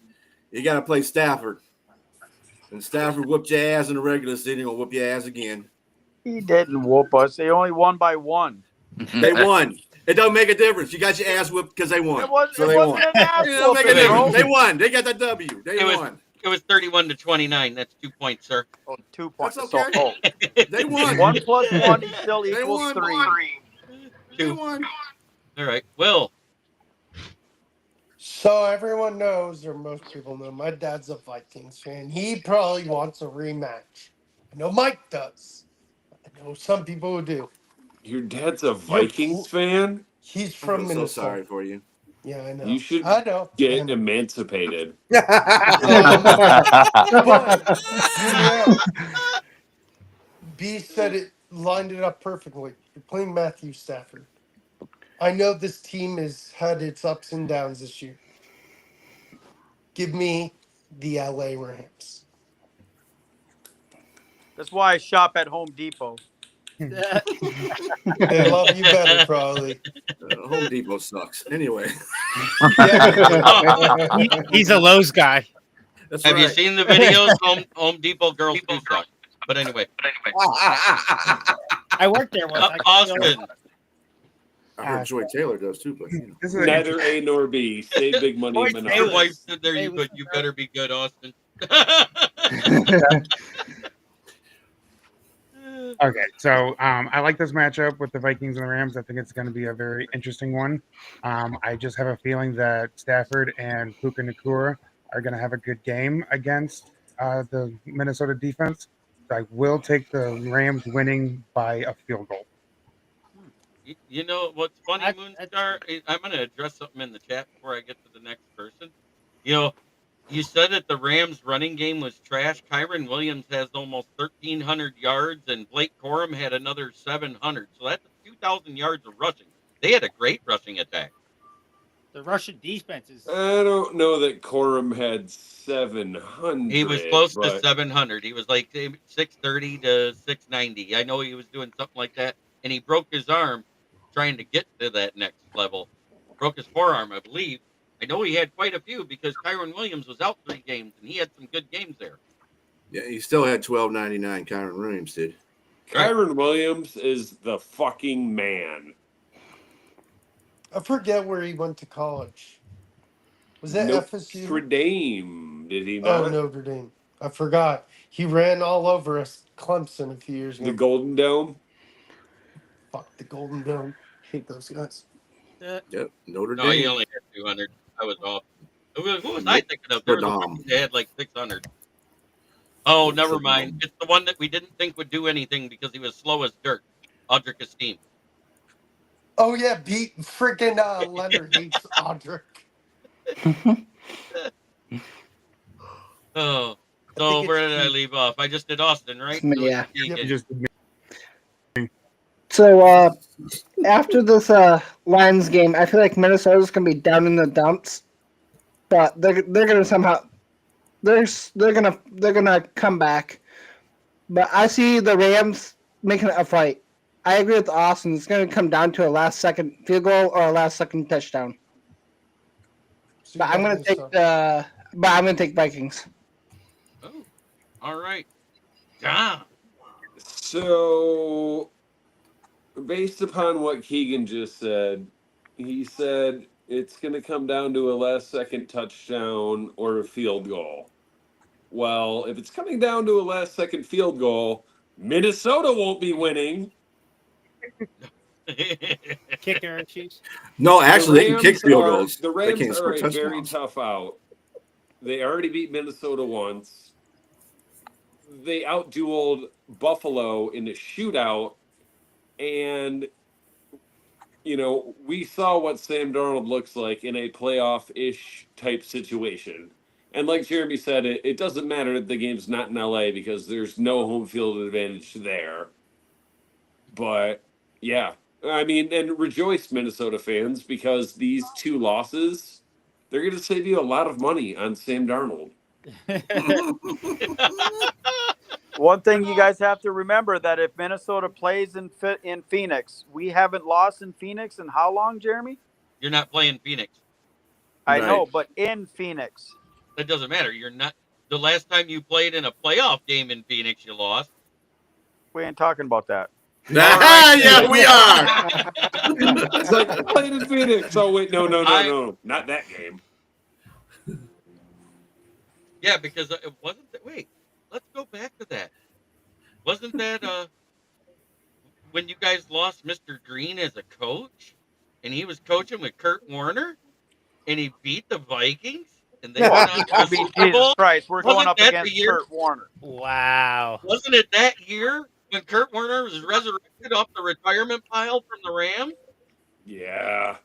You got to play Stafford, and Stafford whooped your ass in the regular season. Gonna whoop your ass again. He didn't whoop us. They only won by 1. They won. It don't make a difference. You got your ass whipped because they won. It wasn't they an won. ass It don't make a whooping, difference. bro. They won. They got the W. They won. It was 31-29. That's 2 points, sir. Oh, 2 points. That's okay. So, They won. 1 plus 1 still They equals won. 3. They won. All right. Will. So everyone knows, or most people know, my dad's a Vikings fan. He probably wants a rematch. I know Mike does. I know some people who do. Your dad's a Vikings fan? He's from I'm Minnesota. so sorry for you. Yeah, I know. You should I know. get emancipated. But you know, B said it, lined it up perfectly. You're playing Matthew Stafford. I know this team has had its ups and downs this year. Give me the LA Rams. That's why I shop at Home Depot. They love you better, probably. Home Depot sucks. Anyway. He's a Lowe's guy. That's Have right. you seen the videos? Home Depot girls do suck. But anyway. I worked there once. Austin. I heard Joy Taylor does too, but you know. Neither A nor B. Save big money in Your Menards. wife said there you better be good, Austin. Okay, so I like this matchup with the Vikings and the Rams. I think it's going to be a very interesting one. I just have a feeling that Stafford and Puka Nakua are going to have a good game against the Minnesota defense. So I will take the Rams winning by a field goal. You know what's funny, Moonstar? I'm going to address something in the chat before I get to the next person. You know, you said that the Rams' running game was trash. Kyron Williams has almost 1,300 yards, and Blake Corum had another 700. So that's 2,000 yards of rushing. They had a great rushing attack. The Russian defense is. I don't know that Corum had 700. He was close to 700. He was like 630 to 690. I know he was doing something like that, and he broke his arm trying to get to that next level. Broke his forearm, I believe. I know he had quite a few because Kyron Williams was out 3 games, and he had some good games there. Yeah, he still had $12.99. Kyron Williams did. Kyron Williams is the fucking man. I forget where he went to college. Was that FSU? Notre Dame, did he not? Oh, Notre Dame. I forgot. He ran all over us, Clemson, a few years ago. The Golden Dome? Fuck the Golden Dome. Hate those guys. Yep, Notre No, Dame. he only had 200. I was off. What was I thinking of? There was one that had like 600. Oh, never mind. It's the one that we didn't think would do anything because he was slow as dirt. Audric Esteem. Oh, yeah, beat freaking Leonard hates Audric. Oh, so where did I leave off? I just did Austin, right? Yeah. So So after this Lions game, I feel like Minnesota's gonna be down in the dumps, but they're gonna somehow they're gonna come back. But I see the Rams making it a fight. I agree with Austin. It's gonna come down to a last second field goal or a last second touchdown. But I'm gonna take Vikings. Oh, all right. John. So based upon what Keegan just said, he said it's going to come down to a last-second touchdown or a field goal. Well, if it's coming down to a last-second field goal, Minnesota won't be winning. Kicker issues. No, actually, they can kick field The goals. They Rams can't are score a very touchdowns. tough out. They already beat Minnesota once. They outdueled Buffalo in a shootout, and we saw what Sam Darnold looks like in a playoff-ish type situation. And like Jeremy said, it doesn't matter that the game's not in LA because there's no home field advantage there. But yeah, I mean, and rejoice, Minnesota fans, because these two losses, they're going to save you a lot of money on Sam Darnold. One thing you guys have to remember that if Minnesota plays in Phoenix, we haven't lost in Phoenix in how long, Jeremy? You're not playing Phoenix. I know, but in Phoenix. That doesn't matter. You're not. The last time you played in a playoff game in Phoenix, you lost. We ain't talking about that. Yeah, we are. It's like I played in Phoenix. Oh wait, no, not that game. Yeah, because it wasn't that. Wait, let's go back to that. Wasn't that when you guys lost Mr. Green as a coach, and he was coaching with Kurt Warner, and he beat the Vikings, and they went on to the Super Jesus Bowl? Christ, we're going Wasn't up that against the year? Kurt Warner. Wow. Wasn't it that year when Kurt Warner was resurrected off the retirement pile from the Rams? Yeah,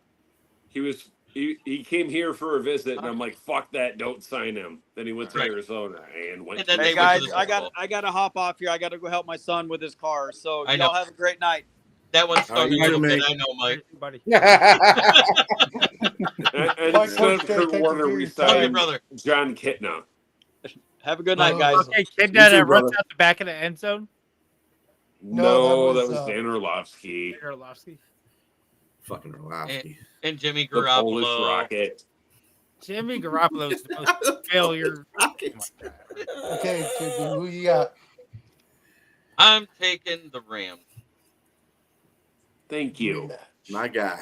he came here for a visit, and I'm like, fuck that, don't sign him. Then he went to Arizona and went. And then to they guys, went to the Super Bowl. I gotta hop off here. I gotta go help my son with his car. So I y'all know. have a great night. That one stung you quite too, a bit. mate. I know, Mike. Buddy. And My instead of coach gotta Kurt take Warner, you to we your Love you, signed brother. John Kitna. Have a good night, guys. Okay, kid You that too, runs brother. out the back of the end zone. No, that that was, was Dan Orlovsky, Orlovsky. Fucking Orlovsky. And Jimmy the Polish Garoppolo. Rocket. Jimmy Garoppolo is the most failure. Oh my God. Okay, JB, who you got? I'm taking the Rams. Thank you. My guy.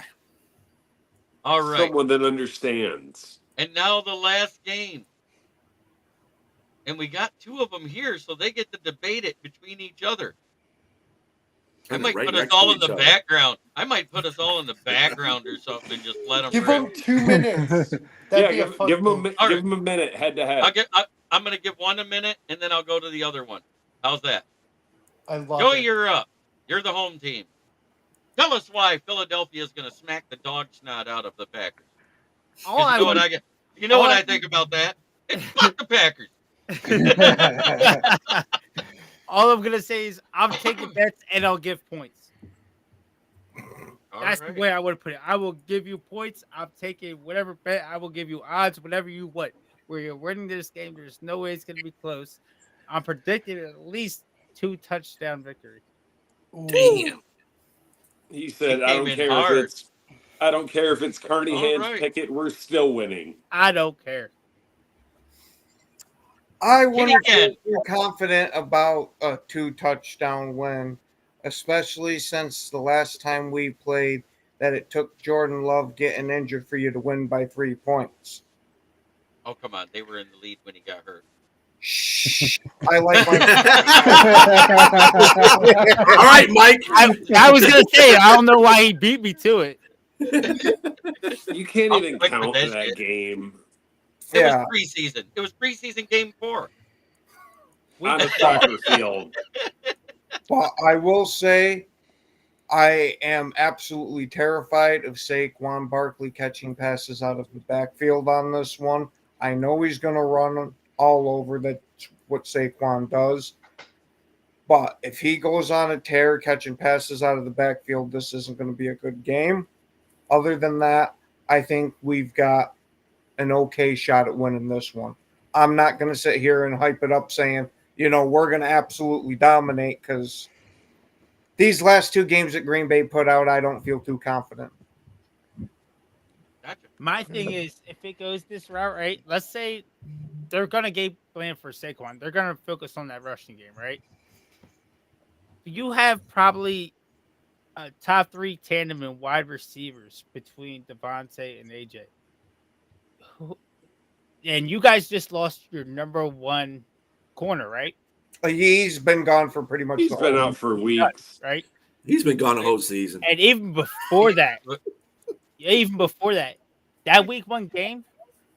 All right. Someone that understands. And now the last game. And we got two of them here, so they get to debate it between each other. I And might right put us next to all in each the other. background. I might put us all in the background or something and just let them Give rip. him 2 minutes. That'd be a fun give him thing. give him a minute head to head. I'm going to give one a minute, and then I'll go to the other one. How's that? I love Joey, it. you're up. You're the home team. Tell us why Philadelphia is going to smack the dog snot out of the Packers. All You I know what would- I get? You know what all I think about that? It's fuck the Packers. All I'm gonna say is I'm taking bets and I'll give points. That's the way I would put it. I will give you points. I'm taking whatever bet. I will give you odds, whatever you want. Where you're winning this game, there's no way it's gonna be close. I'm predicting at least 2 touchdown victory. Damn. He said, He "I came don't in care hard. if it's Carney All Hands right. Pickett. We're still winning." I don't care. I wouldn't feel Again. too confident about a 2 touchdown win, especially since the last time we played that it took Jordan Love getting injured for you to win by 3 points. Oh, come on. They were in the lead when he got hurt. Shh. I like my. All right, Mike. I was gonna say I don't know why he beat me to it. You can't I'm even quick with count that that shit. game It Yeah. was preseason. It was preseason game 4. on a soccer field. But I will say, I am absolutely terrified of Saquon Barkley catching passes out of the backfield on this one. I know he's going to run all over. That's what Saquon does. But if he goes on a tear catching passes out of the backfield, this isn't going to be a good game. Other than that, I think we've got an okay shot at winning this one. I'm not going to sit here and hype it up saying, we're going to absolutely dominate because these last 2 games that Green Bay put out, I don't feel too confident. Gotcha. My thing is, if it goes this route, right? Let's say they're gonna game plan for Saquon. They're gonna focus on that rushing game, right? You have probably top 3 tandem and wide receivers between Devontae and AJ. And you guys just lost your number 1 corner, right? He's been gone for pretty much. He's been out for weeks, right? He's been gone the whole season. And even before that, that week 1 game,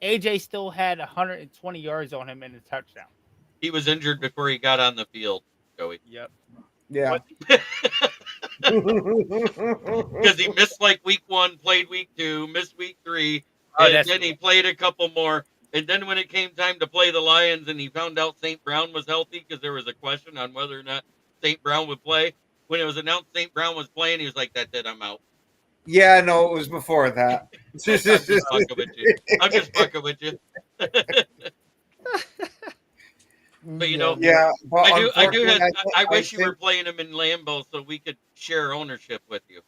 AJ still had 120 yards on him and a touchdown. He was injured before he got on the field, Joey. Yep. Yeah. Because he missed like week 1, played week 2, missed week 3, Oh, and then he played a couple more. And then when it came time to play the Lions and he found out St. Brown was healthy because there was a question on whether or not St. Brown would play. When it was announced St. Brown was playing, he was like, "That's it, I'm out." Yeah, no, it was before that. I'm just fucking with you. I'm just fucking with you. But you know, yeah, but I do have. I wish you think- were playing him in Lambeau so we could share ownership with you.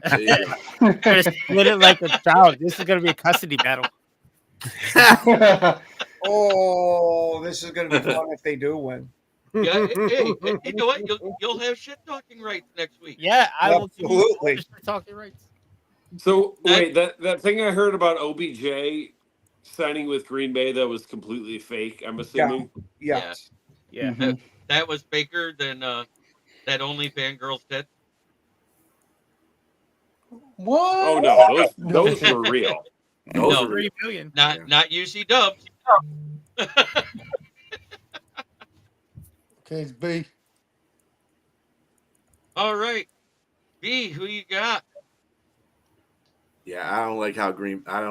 There you go. Just split it like a child. This is gonna be a custody battle. Oh, this is going to be fun if they do win. Yeah, hey, you know what? You'll have shit talking rights next week. Yeah, I will give you Absolutely. just for talking rights. So wait, that thing I heard about OBJ signing with Green Bay that was completely fake. I'm assuming. Yes. Yeah. That was faker than that only fangirl's tits. What? Oh no, those were real. Those No. are real. 3 million. Not UC Dubs. Okay, it's B. All right, B, who you got? Yeah, I don't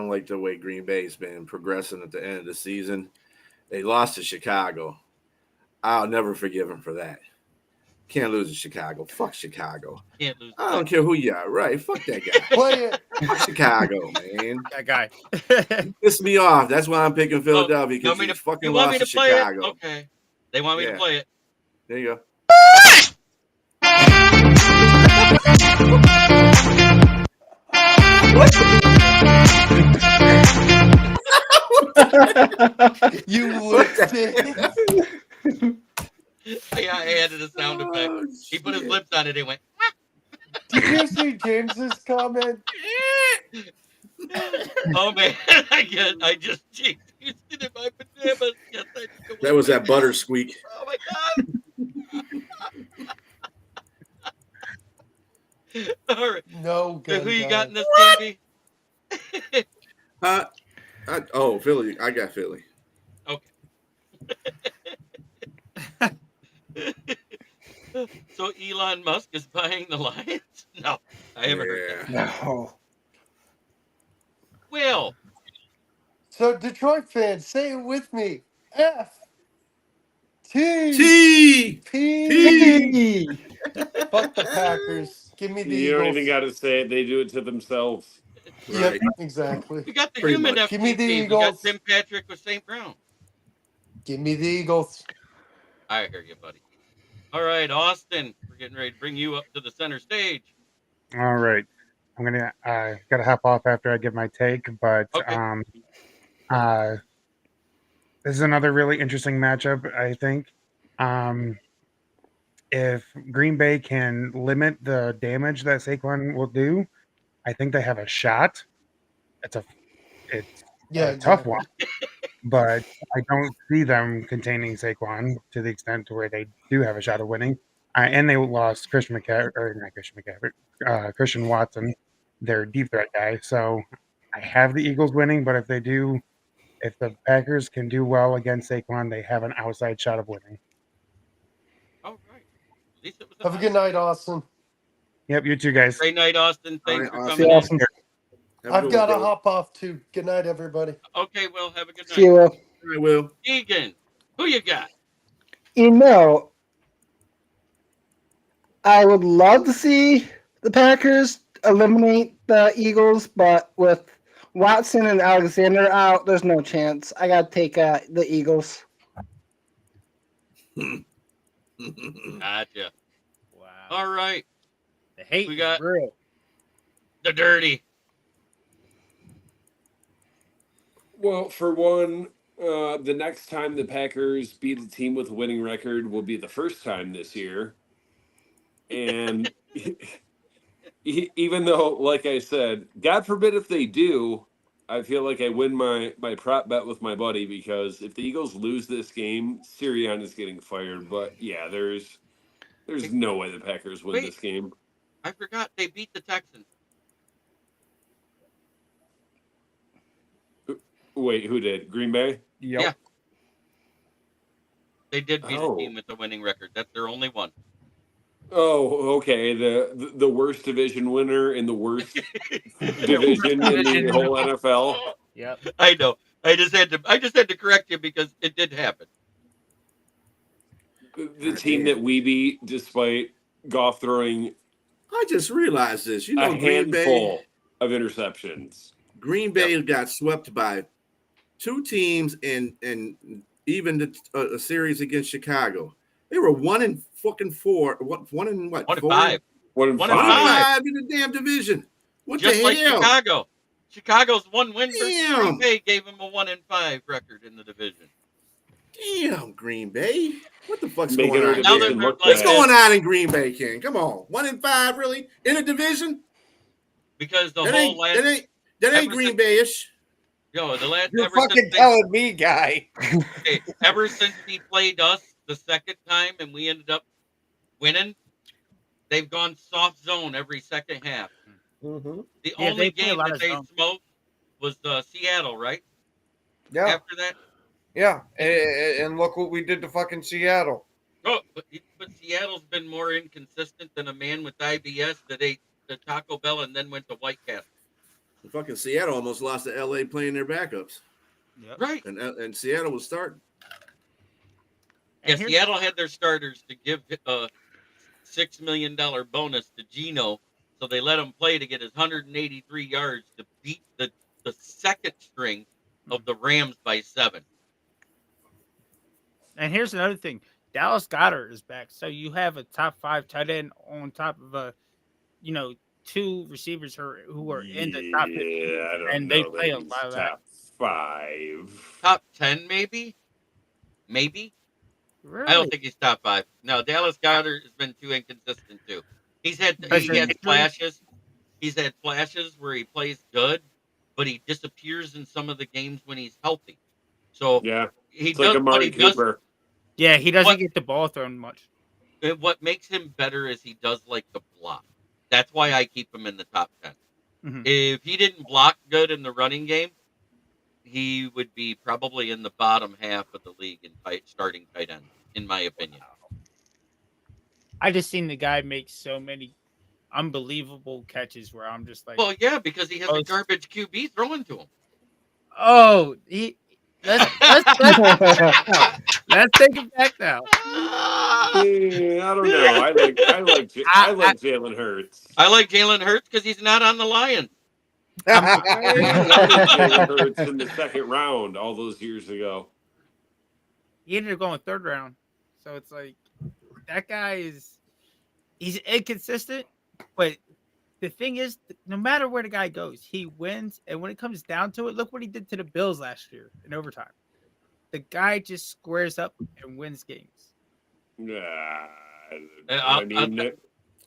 like the way Green Bay's been progressing at the end of the season. They lost to Chicago. I'll never forgive them for that. Can't lose to Chicago. Fuck Chicago. Can't lose. I don't care who you are. Right. Fuck that guy. Play it. Fuck Chicago, man. That guy. Piss me off. That's why I'm picking Philadelphia You because want me he to fucking you want me lost to to play Chicago. it? Okay. They want me to Yeah. play it. There you go. You licked it. Yeah, I added a sound effect. He put his lips on it. He went. Did you see James's comment? Oh man, I just cheeked Houston in my pajamas. Yes, I did. That was that butter squeak. Oh my god. All right. No, So gun who you guy. got in this game? Philly. I got Philly. So Elon Musk is buying the Lions? No, I haven't heard that. No. Will. So Detroit fans, say it with me. F T T. P. Fuck the Packers. Give me the You don't Eagles. even got to say it; they do it to themselves. Yep, Right. exactly. We got the Pretty human much. Give me the FTP. We got Eagles. Tim Patrick with St. Brown. Give me the Eagles. I hear you, buddy. All right, Austin, we're getting ready to bring you up to the center stage. All right. I'm gonna gotta hop off after I give my take, but Okay. this is another really interesting matchup, I think. If Green Bay can limit the damage that Saquon will do, I think they have a shot. It's a tough one, but I don't see them containing Saquon to the extent to where they do have a shot of winning. And they lost Christian Watson, their deep threat guy. So I have the Eagles winning, but if the Packers can do well against Saquon, they have an outside shot of winning. All right. At least it was Have a good night, Austin. Yep, you too, guys. Great night, Austin. Thanks for Austin. coming Awesome. Have a I've good got to one, brother. hop off too. Good night, everybody. in. Okay, well, have a good See you, night. Will. I will. Egan, who you got? You know, I would love to see the Packers eliminate the Eagles, but with Watson and Alexander out, there's no chance. I got to take the Eagles. Gotcha. Wow. All right. The hate We got- is real. The dirty. Well, for one, the next time the Packers beat a team with a winning record will be the first time this year. And even though, like I said, God forbid if they do, I feel like I win my prop bet with my buddy, because if the Eagles lose this game, Sirianni is getting fired. But yeah, there's no way the Packers win this game. I forgot they beat the Texans. Wait, who did? Green Bay? Yep. Yeah. They did beat a team with a winning record. That's their only one. Oh, okay. The worst division winner in the worst division in the whole NFL. Yep. I know. I just had to correct you because it did happen. The team that we beat, despite Goff throwing I just realized this. You know, a Green Bay handful of interceptions. Green Bay got swept by two teams and even a series against Chicago. They were 1-4. One and what? 1-5. 1-5 in the damn division. What Just the like hell? Chicago. Chicago's one win versus Damn. Green Bay gave them a 1-5 record in the division. Damn, Green Bay. What the fuck's Making going our on? division look What's bad. going on in Green Bay, King? Come on. 1-5, really? In a division? Because the That whole ain't, last that ain't, that ain't ever Green since- Bay-ish. Yo, the last You're ever fucking since they- telling me, guy. okay, ever since he played us the second time and we ended up winning, they've gone soft zone every second half. Mm-hmm. The Yeah, only they play a game lot that of they zone. smoked was Seattle, right? Yeah, After that, yeah. And look what we did to fucking Seattle. oh, but Seattle's been more inconsistent than a man with IBS that ate the Taco Bell and then went to White Castle. Fucking Seattle almost lost to L.A. playing their backups. Yep. Right. And Seattle was starting. Yeah, And here's- Seattle had their starters to give a $6 million bonus to Geno, so they let him play to get his 183 yards to beat the second string of the Rams by 7. And here's another thing. Dallas Goedert is back. So you have a top 5 tight end on top of two receivers who are in the top 15. Yeah, I don't And know they that play a he's lot of that. top 5. Top 10, maybe? Maybe? Really? I don't think he's top 5. No, Dallas Goedert has been too inconsistent, too. He had flashes. He's had flashes where he plays good, but he disappears in some of the games when he's healthy. So Yeah, he it's does like what Amari he does. Cooper. Yeah, he doesn't What- get the ball thrown much. What makes him better is he does like to block. That's why I keep him in the top 10. Mhm. If he didn't block good in the running game, he would be probably in the bottom half of the league in starting tight end, in my opinion. I just seen the guy make so many unbelievable catches where I'm just like, Well, yeah, because he has a garbage QB throwing to him. oh, let's take it back now. Yeah, I don't know. I like Jalen Hurts. I like Jalen Hurts because he's not on the Lions. I wanted Jalen Hurts in the second round all those years ago. He ended up going 3rd round. So it's like that guy he's inconsistent, but the thing is, no matter where the guy goes, he wins. And when it comes down to it, look what he did to the Bills last year in overtime. The guy just squares up and wins games. Yeah,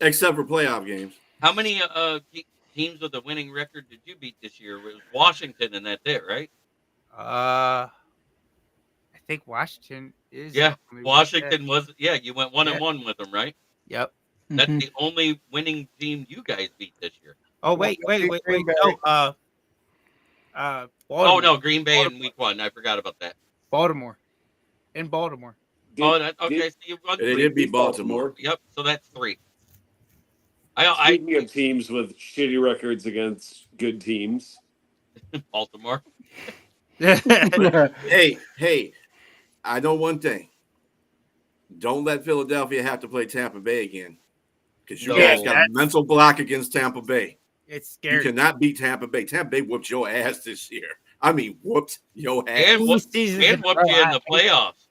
except for playoff games. How many teams with a winning record did you beat this year? It was Washington, and that's it, right? I think Washington is. Yeah, Washington was. Yeah, you went 1-1 with them, right? Yep. That's the only winning team you guys beat this year. Oh wait. No. Baltimore. Oh no, Green Bay in week 1. I forgot about that. Baltimore. In Baltimore. Okay. So you won. They did beat Baltimore. Yep. So that's 3. Speaking of teams with shitty records against good teams, Baltimore. Hey, I know one thing. Don't let Philadelphia have to play Tampa Bay again. Because you guys got a mental block against Tampa Bay. It's scary. You cannot beat Tampa Bay. Tampa Bay whooped your ass this year. I mean, whooped your ass. And whooped you in the playoffs.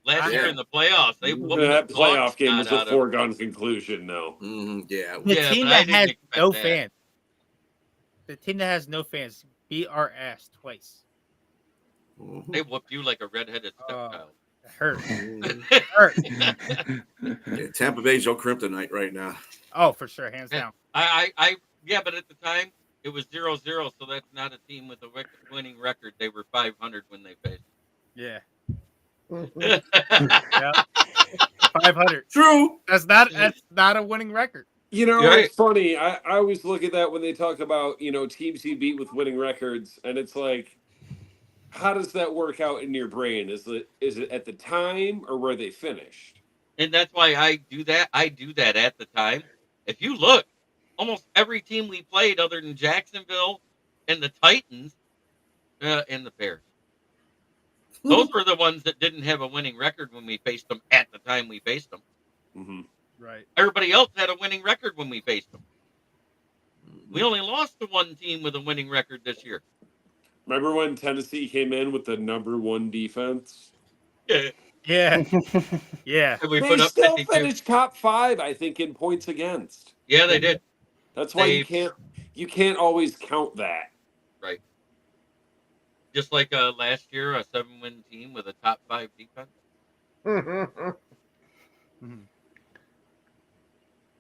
Last year in the playoffs, they whooped that the playoff game was a out of- foregone conclusion, though. Yeah. The Yeah, team but I that didn't has expect no that. fans. The team that has no fans beat our ass twice. They whooped you like a redheaded Oh, stepchild. Hurt. Yeah, Tampa Bay's your kryptonite right now. Oh, for sure, hands down. Yeah, but at the time it was 0-0, so that's not a team with a winning record. They were 500 when they faced. Yeah. Yeah. 500. True. That's not a winning record. It's funny. I always look at that when they talk about, teams you beat with winning records, and it's like, how does that work out in your brain? Is it at the time or where they finished? And that's why I do that. I do that at the time. If you look, almost every team we played other than Jacksonville and the Titans and the Bears. Those were the ones that didn't have a winning record when we faced them at the time we faced them. Mm-hmm. Right. Everybody else had a winning record when we faced them. We only lost to one team with a winning record this year. Remember when Tennessee came in with the #1 defense? Yeah. Yeah. Yeah. And we They put up still 52. finished top 5, I think, in points against. Yeah, they did. That's why you can't always count that. Right. Just like last year, a 7-win team with a top 5 defense.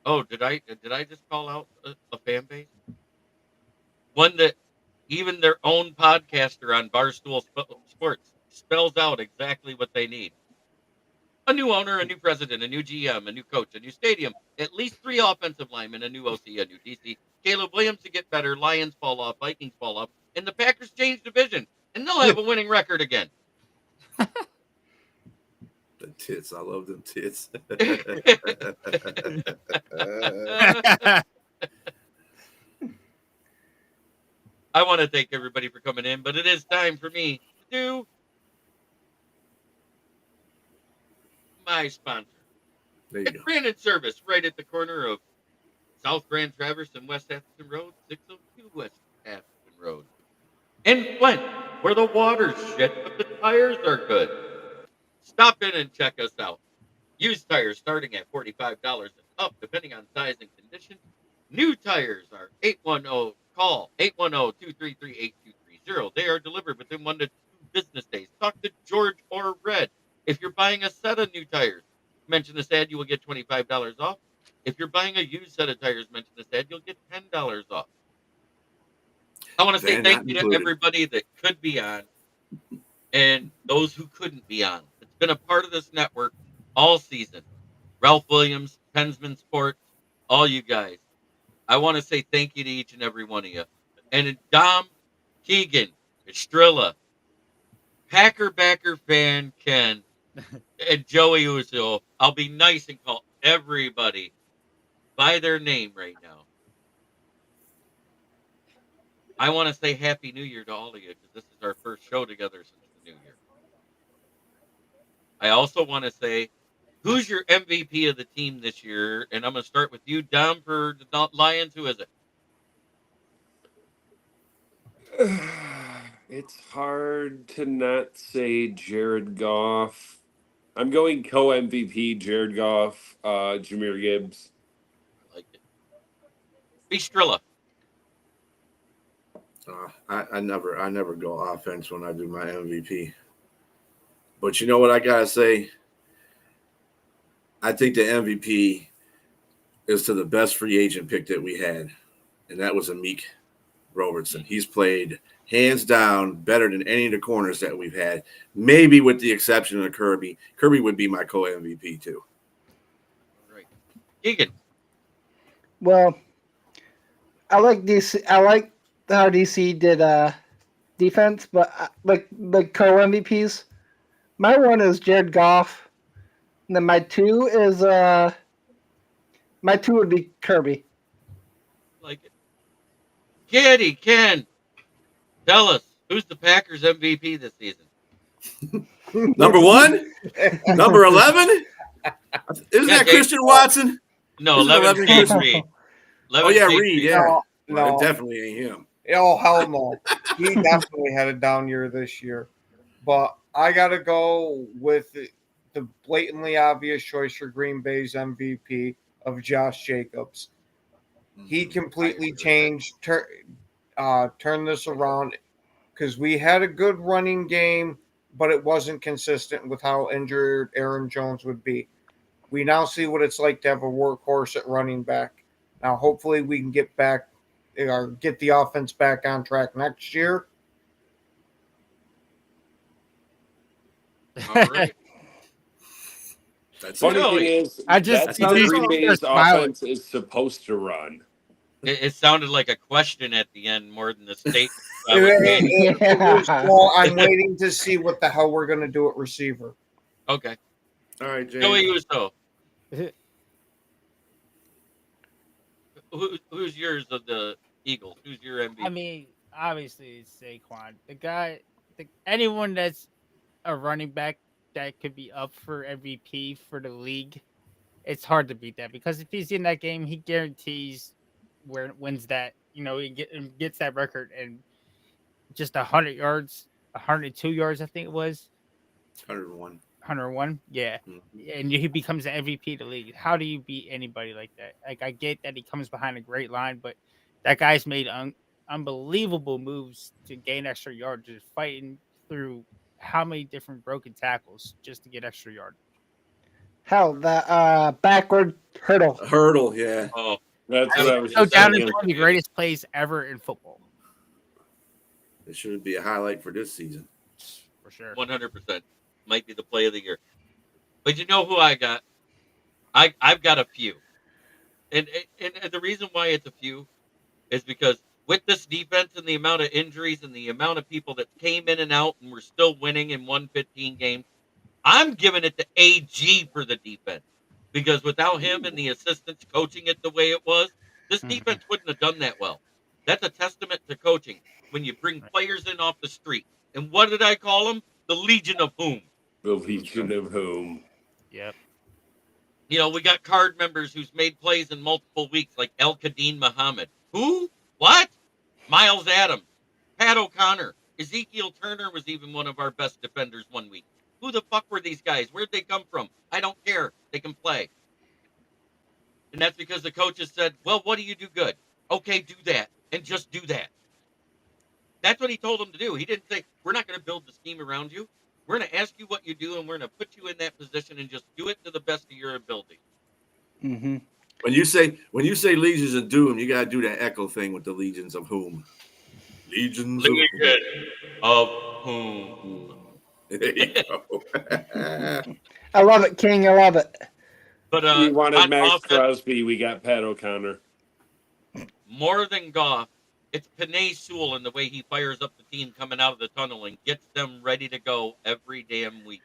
Oh, did I just call out a fan base? One that even their own podcaster on Barstool Sports spells out exactly what they need. A new owner, a new president, a new GM, a new coach, a new stadium, at least 3 offensive linemen, a new OC, a new DC. Caleb Williams to get better, Lions fall off, Vikings fall off, and the Packers change division, and they'll have a winning record again. The tits. I love them tits. I want to thank everybody for coming in, but it is time for me to do my sponsor. There you It's go. Brandon Service, right at the corner of South Grand Traverse and West Atherton Road, 602 West Atherton Road. And Flint, where the water's shit, but the tires are good. Stop in and check us out. Used tires starting at $45 and up, depending on size and condition. New tires are call 810-233-8230. They are delivered within 1 to 2 business days. Talk to George or Red. If you're buying a set of new tires, mention this ad, you will get $25 off. If you're buying a used set of tires, mention this ad, you'll get $10 off. I want to say thank you to everybody that could be on and those who couldn't be on. It's been a part of this network all season. Ralph Williams, Pensman Sports, all you guys. I want to say thank you to each and every one of you. And Dom, Keegan, Estrella, Packer backer fan Ken, and Joey Uso. I'll be nice and call everybody by their name right now. I want to say Happy New Year to all of you because this is our first show together since the new year. I also want to say, who's your MVP of the team this year? And I'm going to start with you, Dom, for the Lions. Who is it? It's hard to not say Jared Goff. I'm going co-MVP, Jared Goff, Jahmyr Gibbs. I like it. Bistrilla. I never go offense when I do my MVP. But you know what I gotta say? I think the MVP is to the best free agent pick that we had, and that was Amik Robertson. He's played hands down better than any of the corners that we've had, maybe with the exception of Kirby. Kirby would be my co-MVP too. All right. Keegan. Well, I like DC. I like how DC did defense, but like co-MVPs, my one is Jared Goff, and then my two would be Kirby. Like it. Kitty, Ken, tell us, who's the Packers MVP this season? Number 1? Number 11? Isn't that Christian Watson? No, 11 Reed. Oh, yeah, Reed, yeah. No. It definitely ain't him. Oh, hell no. He definitely had a down year this year. But I got to go with the blatantly obvious choice for Green Bay's MVP of Josh Jacobs. He completely changed, turned this around because we had a good running game but it wasn't consistent with how injured Aaron Jones would be. We now see what it's like to have a workhorse at running back. Now, hopefully, we can get the offense back on track next year. All right. That's Funny it. thing is, I just- that's he how just- Green Bay's smiling. offense is supposed to run. It sounded like a question at the end more than a statement. I was waiting. Yeah. Well, I'm waiting to see what the hell we're going to do at receiver. Okay. All right, Joey James. Uso. Who's yours of the Eagles? Who's your MVP? I mean, obviously it's Saquon. Anyone that's a running back that could be up for MVP for the league, it's hard to beat that because if he's in that game, he guarantees wins that. He gets that record and just 100 yards, 102 yards, I think it was 101. 101. Yeah, and he becomes the MVP of the league. How do you beat anybody like that? Like I get that he comes behind a great line, but that guy's made unbelievable moves to gain extra yards, just fighting through how many different broken tackles just to get extra yards. Hell, the backward hurdle. A hurdle, yeah. Oh, That's what I was So just down is thinking. one of the greatest plays ever in football, It should be a highlight for this season. for sure. 100%. Might be the play of the year. But you know who I got? I've got a few. And the reason why it's a few is because with this defense and the amount of injuries and the amount of people that came in and out and we're still winning in 115 games, I'm giving it to AG for the defense. Because without him and the assistants coaching it the way it was, this defense wouldn't have done that well. That's a testament to coaching when you bring players in off the street. And what did I call them? The Legion of Whom. The Legion of Whom. Yep. We got card members who's made plays in multiple weeks, like El Kadim Muhammad. Who? What? Miles Adams, Pat O'Connor, Ezekiel Turner was even one of our best defenders one week. Who the fuck were these guys? Where'd they come from? I don't care. They can play. And that's because the coaches said, well, what do you do good? Okay, do that. And just do that. That's what he told them to do. He didn't say, we're not going to build the scheme around you. We're going to ask you what you do, and we're going to put you in that position and just do it to the best of your ability. Mm-hmm. When you say Legions of Doom, you gotta do that echo thing with the Legions of Whom. Legions of Legion of Whom. There you go. I love it, King. I love it. But We wanted on Max offense, Crosby. We got Pat O'Connor. more than Goff, it's Penei Sewell and the way he fires up the team coming out of the tunnel and gets them ready to go every damn week.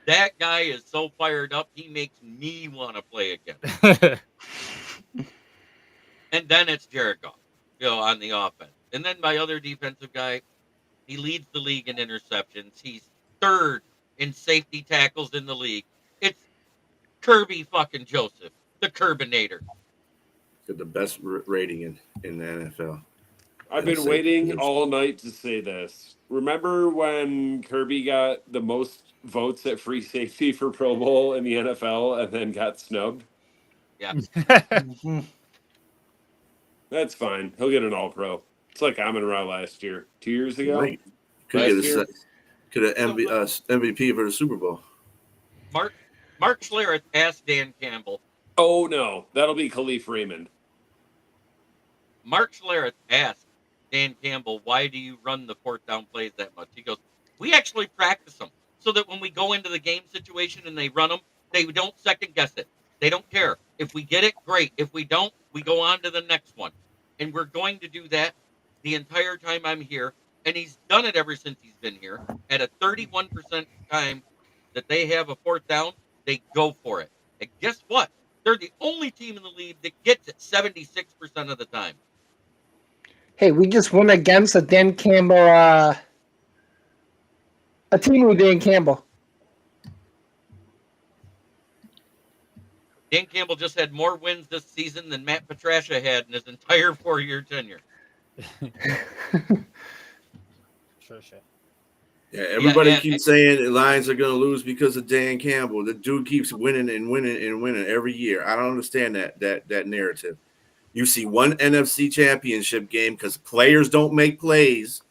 That guy is so fired up, he makes me want to play again. And then it's Jared Goff, on the offense. And then my other defensive guy, he leads the league in interceptions. He's third in safety tackles in the league. It's Kirby fucking Joseph, the Curbinator. Got the best rating in the NFL. I've been waiting all night to say this. Remember when Kirby got the most votes at free safety for Pro Bowl in the NFL and then got snubbed? Yeah. Mm-hmm. That's fine. He'll get an All-Pro. It's like Amon-Ra last year. 2 years ago? Right. Could have MVP for the Super Bowl. Mark Schlereth asked Dan Campbell. Oh, no. That'll be Khalif Raymond. Mark Schlereth asked Dan Campbell, why do you run the fourth down plays that much? He goes, we actually practice them so that when we go into the game situation and they run them, they don't second guess it. They don't care. If we get it, great. If we don't, we go on to the next one. And we're going to do that the entire time I'm here. And he's done it ever since he's been here. At a 31% time that they have a fourth down, they go for it. And guess what? They're the only team in the league that gets it 76% of the time. Hey, we just won against a Dan Campbell, a team with Dan Campbell. Dan Campbell just had more wins this season than Matt Patricia had in his entire 4-year tenure. Yeah, everybody keeps saying the Lions are going to lose because of Dan Campbell. The dude keeps winning and winning and winning every year. I don't understand that narrative. You see one NFC championship game because players don't make plays.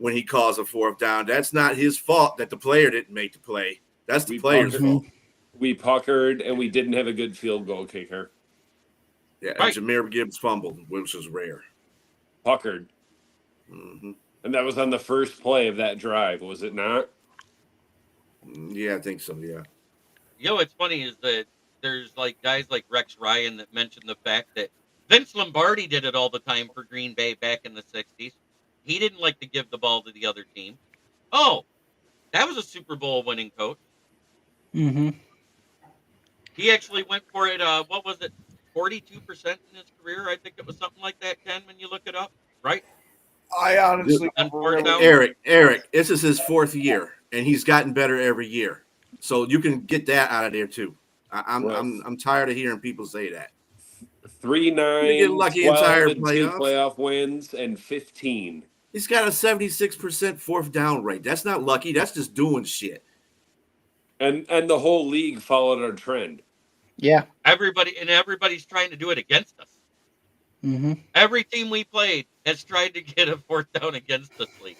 when he calls a fourth down. That's not his fault that the player didn't make the play. That's the player's fault. We puckered, and we didn't have a good field goal kicker. Yeah, and Jahmyr Gibbs fumbled, which was rare. Puckered. Mm-hmm. And that was on the first play of that drive, was it not? Yeah, I think so, yeah. You know what's funny is that there's like guys like Rex Ryan that mentioned the fact that Vince Lombardi did it all the time for Green Bay back in the 60s. He didn't like to give the ball to the other team. Oh, that was a Super Bowl winning coach. Mm-hmm. He actually went for it, what was it, 42% in his career? I think it was something like that, Ken, when you look it up, right? I honestly Eric, this is his fourth year, and he's gotten better every year. So you can get that out of there too. I'm tired of hearing people say that. 3-9, 12, and 2 playoff wins, and 15. He's got a 76% fourth down rate. That's not lucky. That's just doing shit. And the whole league followed our trend. Yeah. Everybody's trying to do it against us. Mm-hmm. Every team we played has tried to get a fourth down against us league.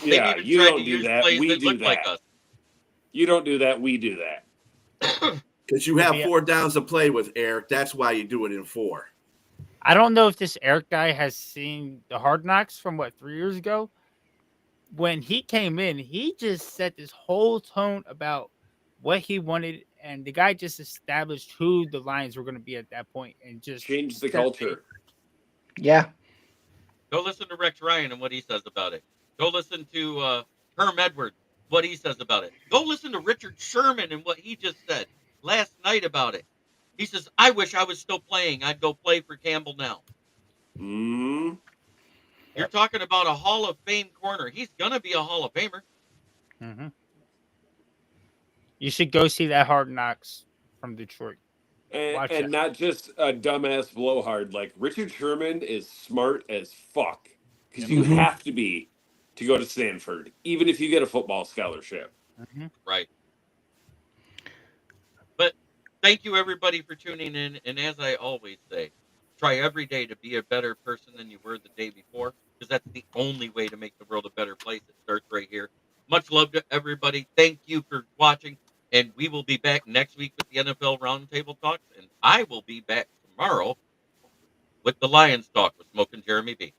Yeah, you don't do that. We do that. Like us. You don't do that. We do that. Because you have 4 downs to play with, Eric. That's why you do it in 4. I don't know if this Eric guy has seen the Hard Knocks from 3 years ago. When he came in, he just set this whole tone about what he wanted, and the guy just established who the Lions were going to be at that point, and just changed the culture. Yeah. Go listen to Rex Ryan and what he says about it. Go listen to Herm Edwards, what he says about it. Go listen to Richard Sherman and what he just said last night about it. He says, I wish I was still playing. I'd go play for Campbell now. Mm. You're talking about a Hall of Fame corner. He's going to be a Hall of Famer. Mm-hmm. You should go see that Hard Knocks from Detroit. And not just a dumbass blowhard. Like, Richard Sherman is smart as fuck. Because you have to be to go to Stanford, even if you get a football scholarship. Mm-hmm. Right. But thank you, everybody, for tuning in. And as I always say, try every day to be a better person than you were the day before, because that's the only way to make the world a better place. It starts right here. Much love to everybody. Thank you for watching. And we will be back next week with the NFL Roundtable Talks. And I will be back tomorrow with the Lions Talk with Smoke and Jeremy B.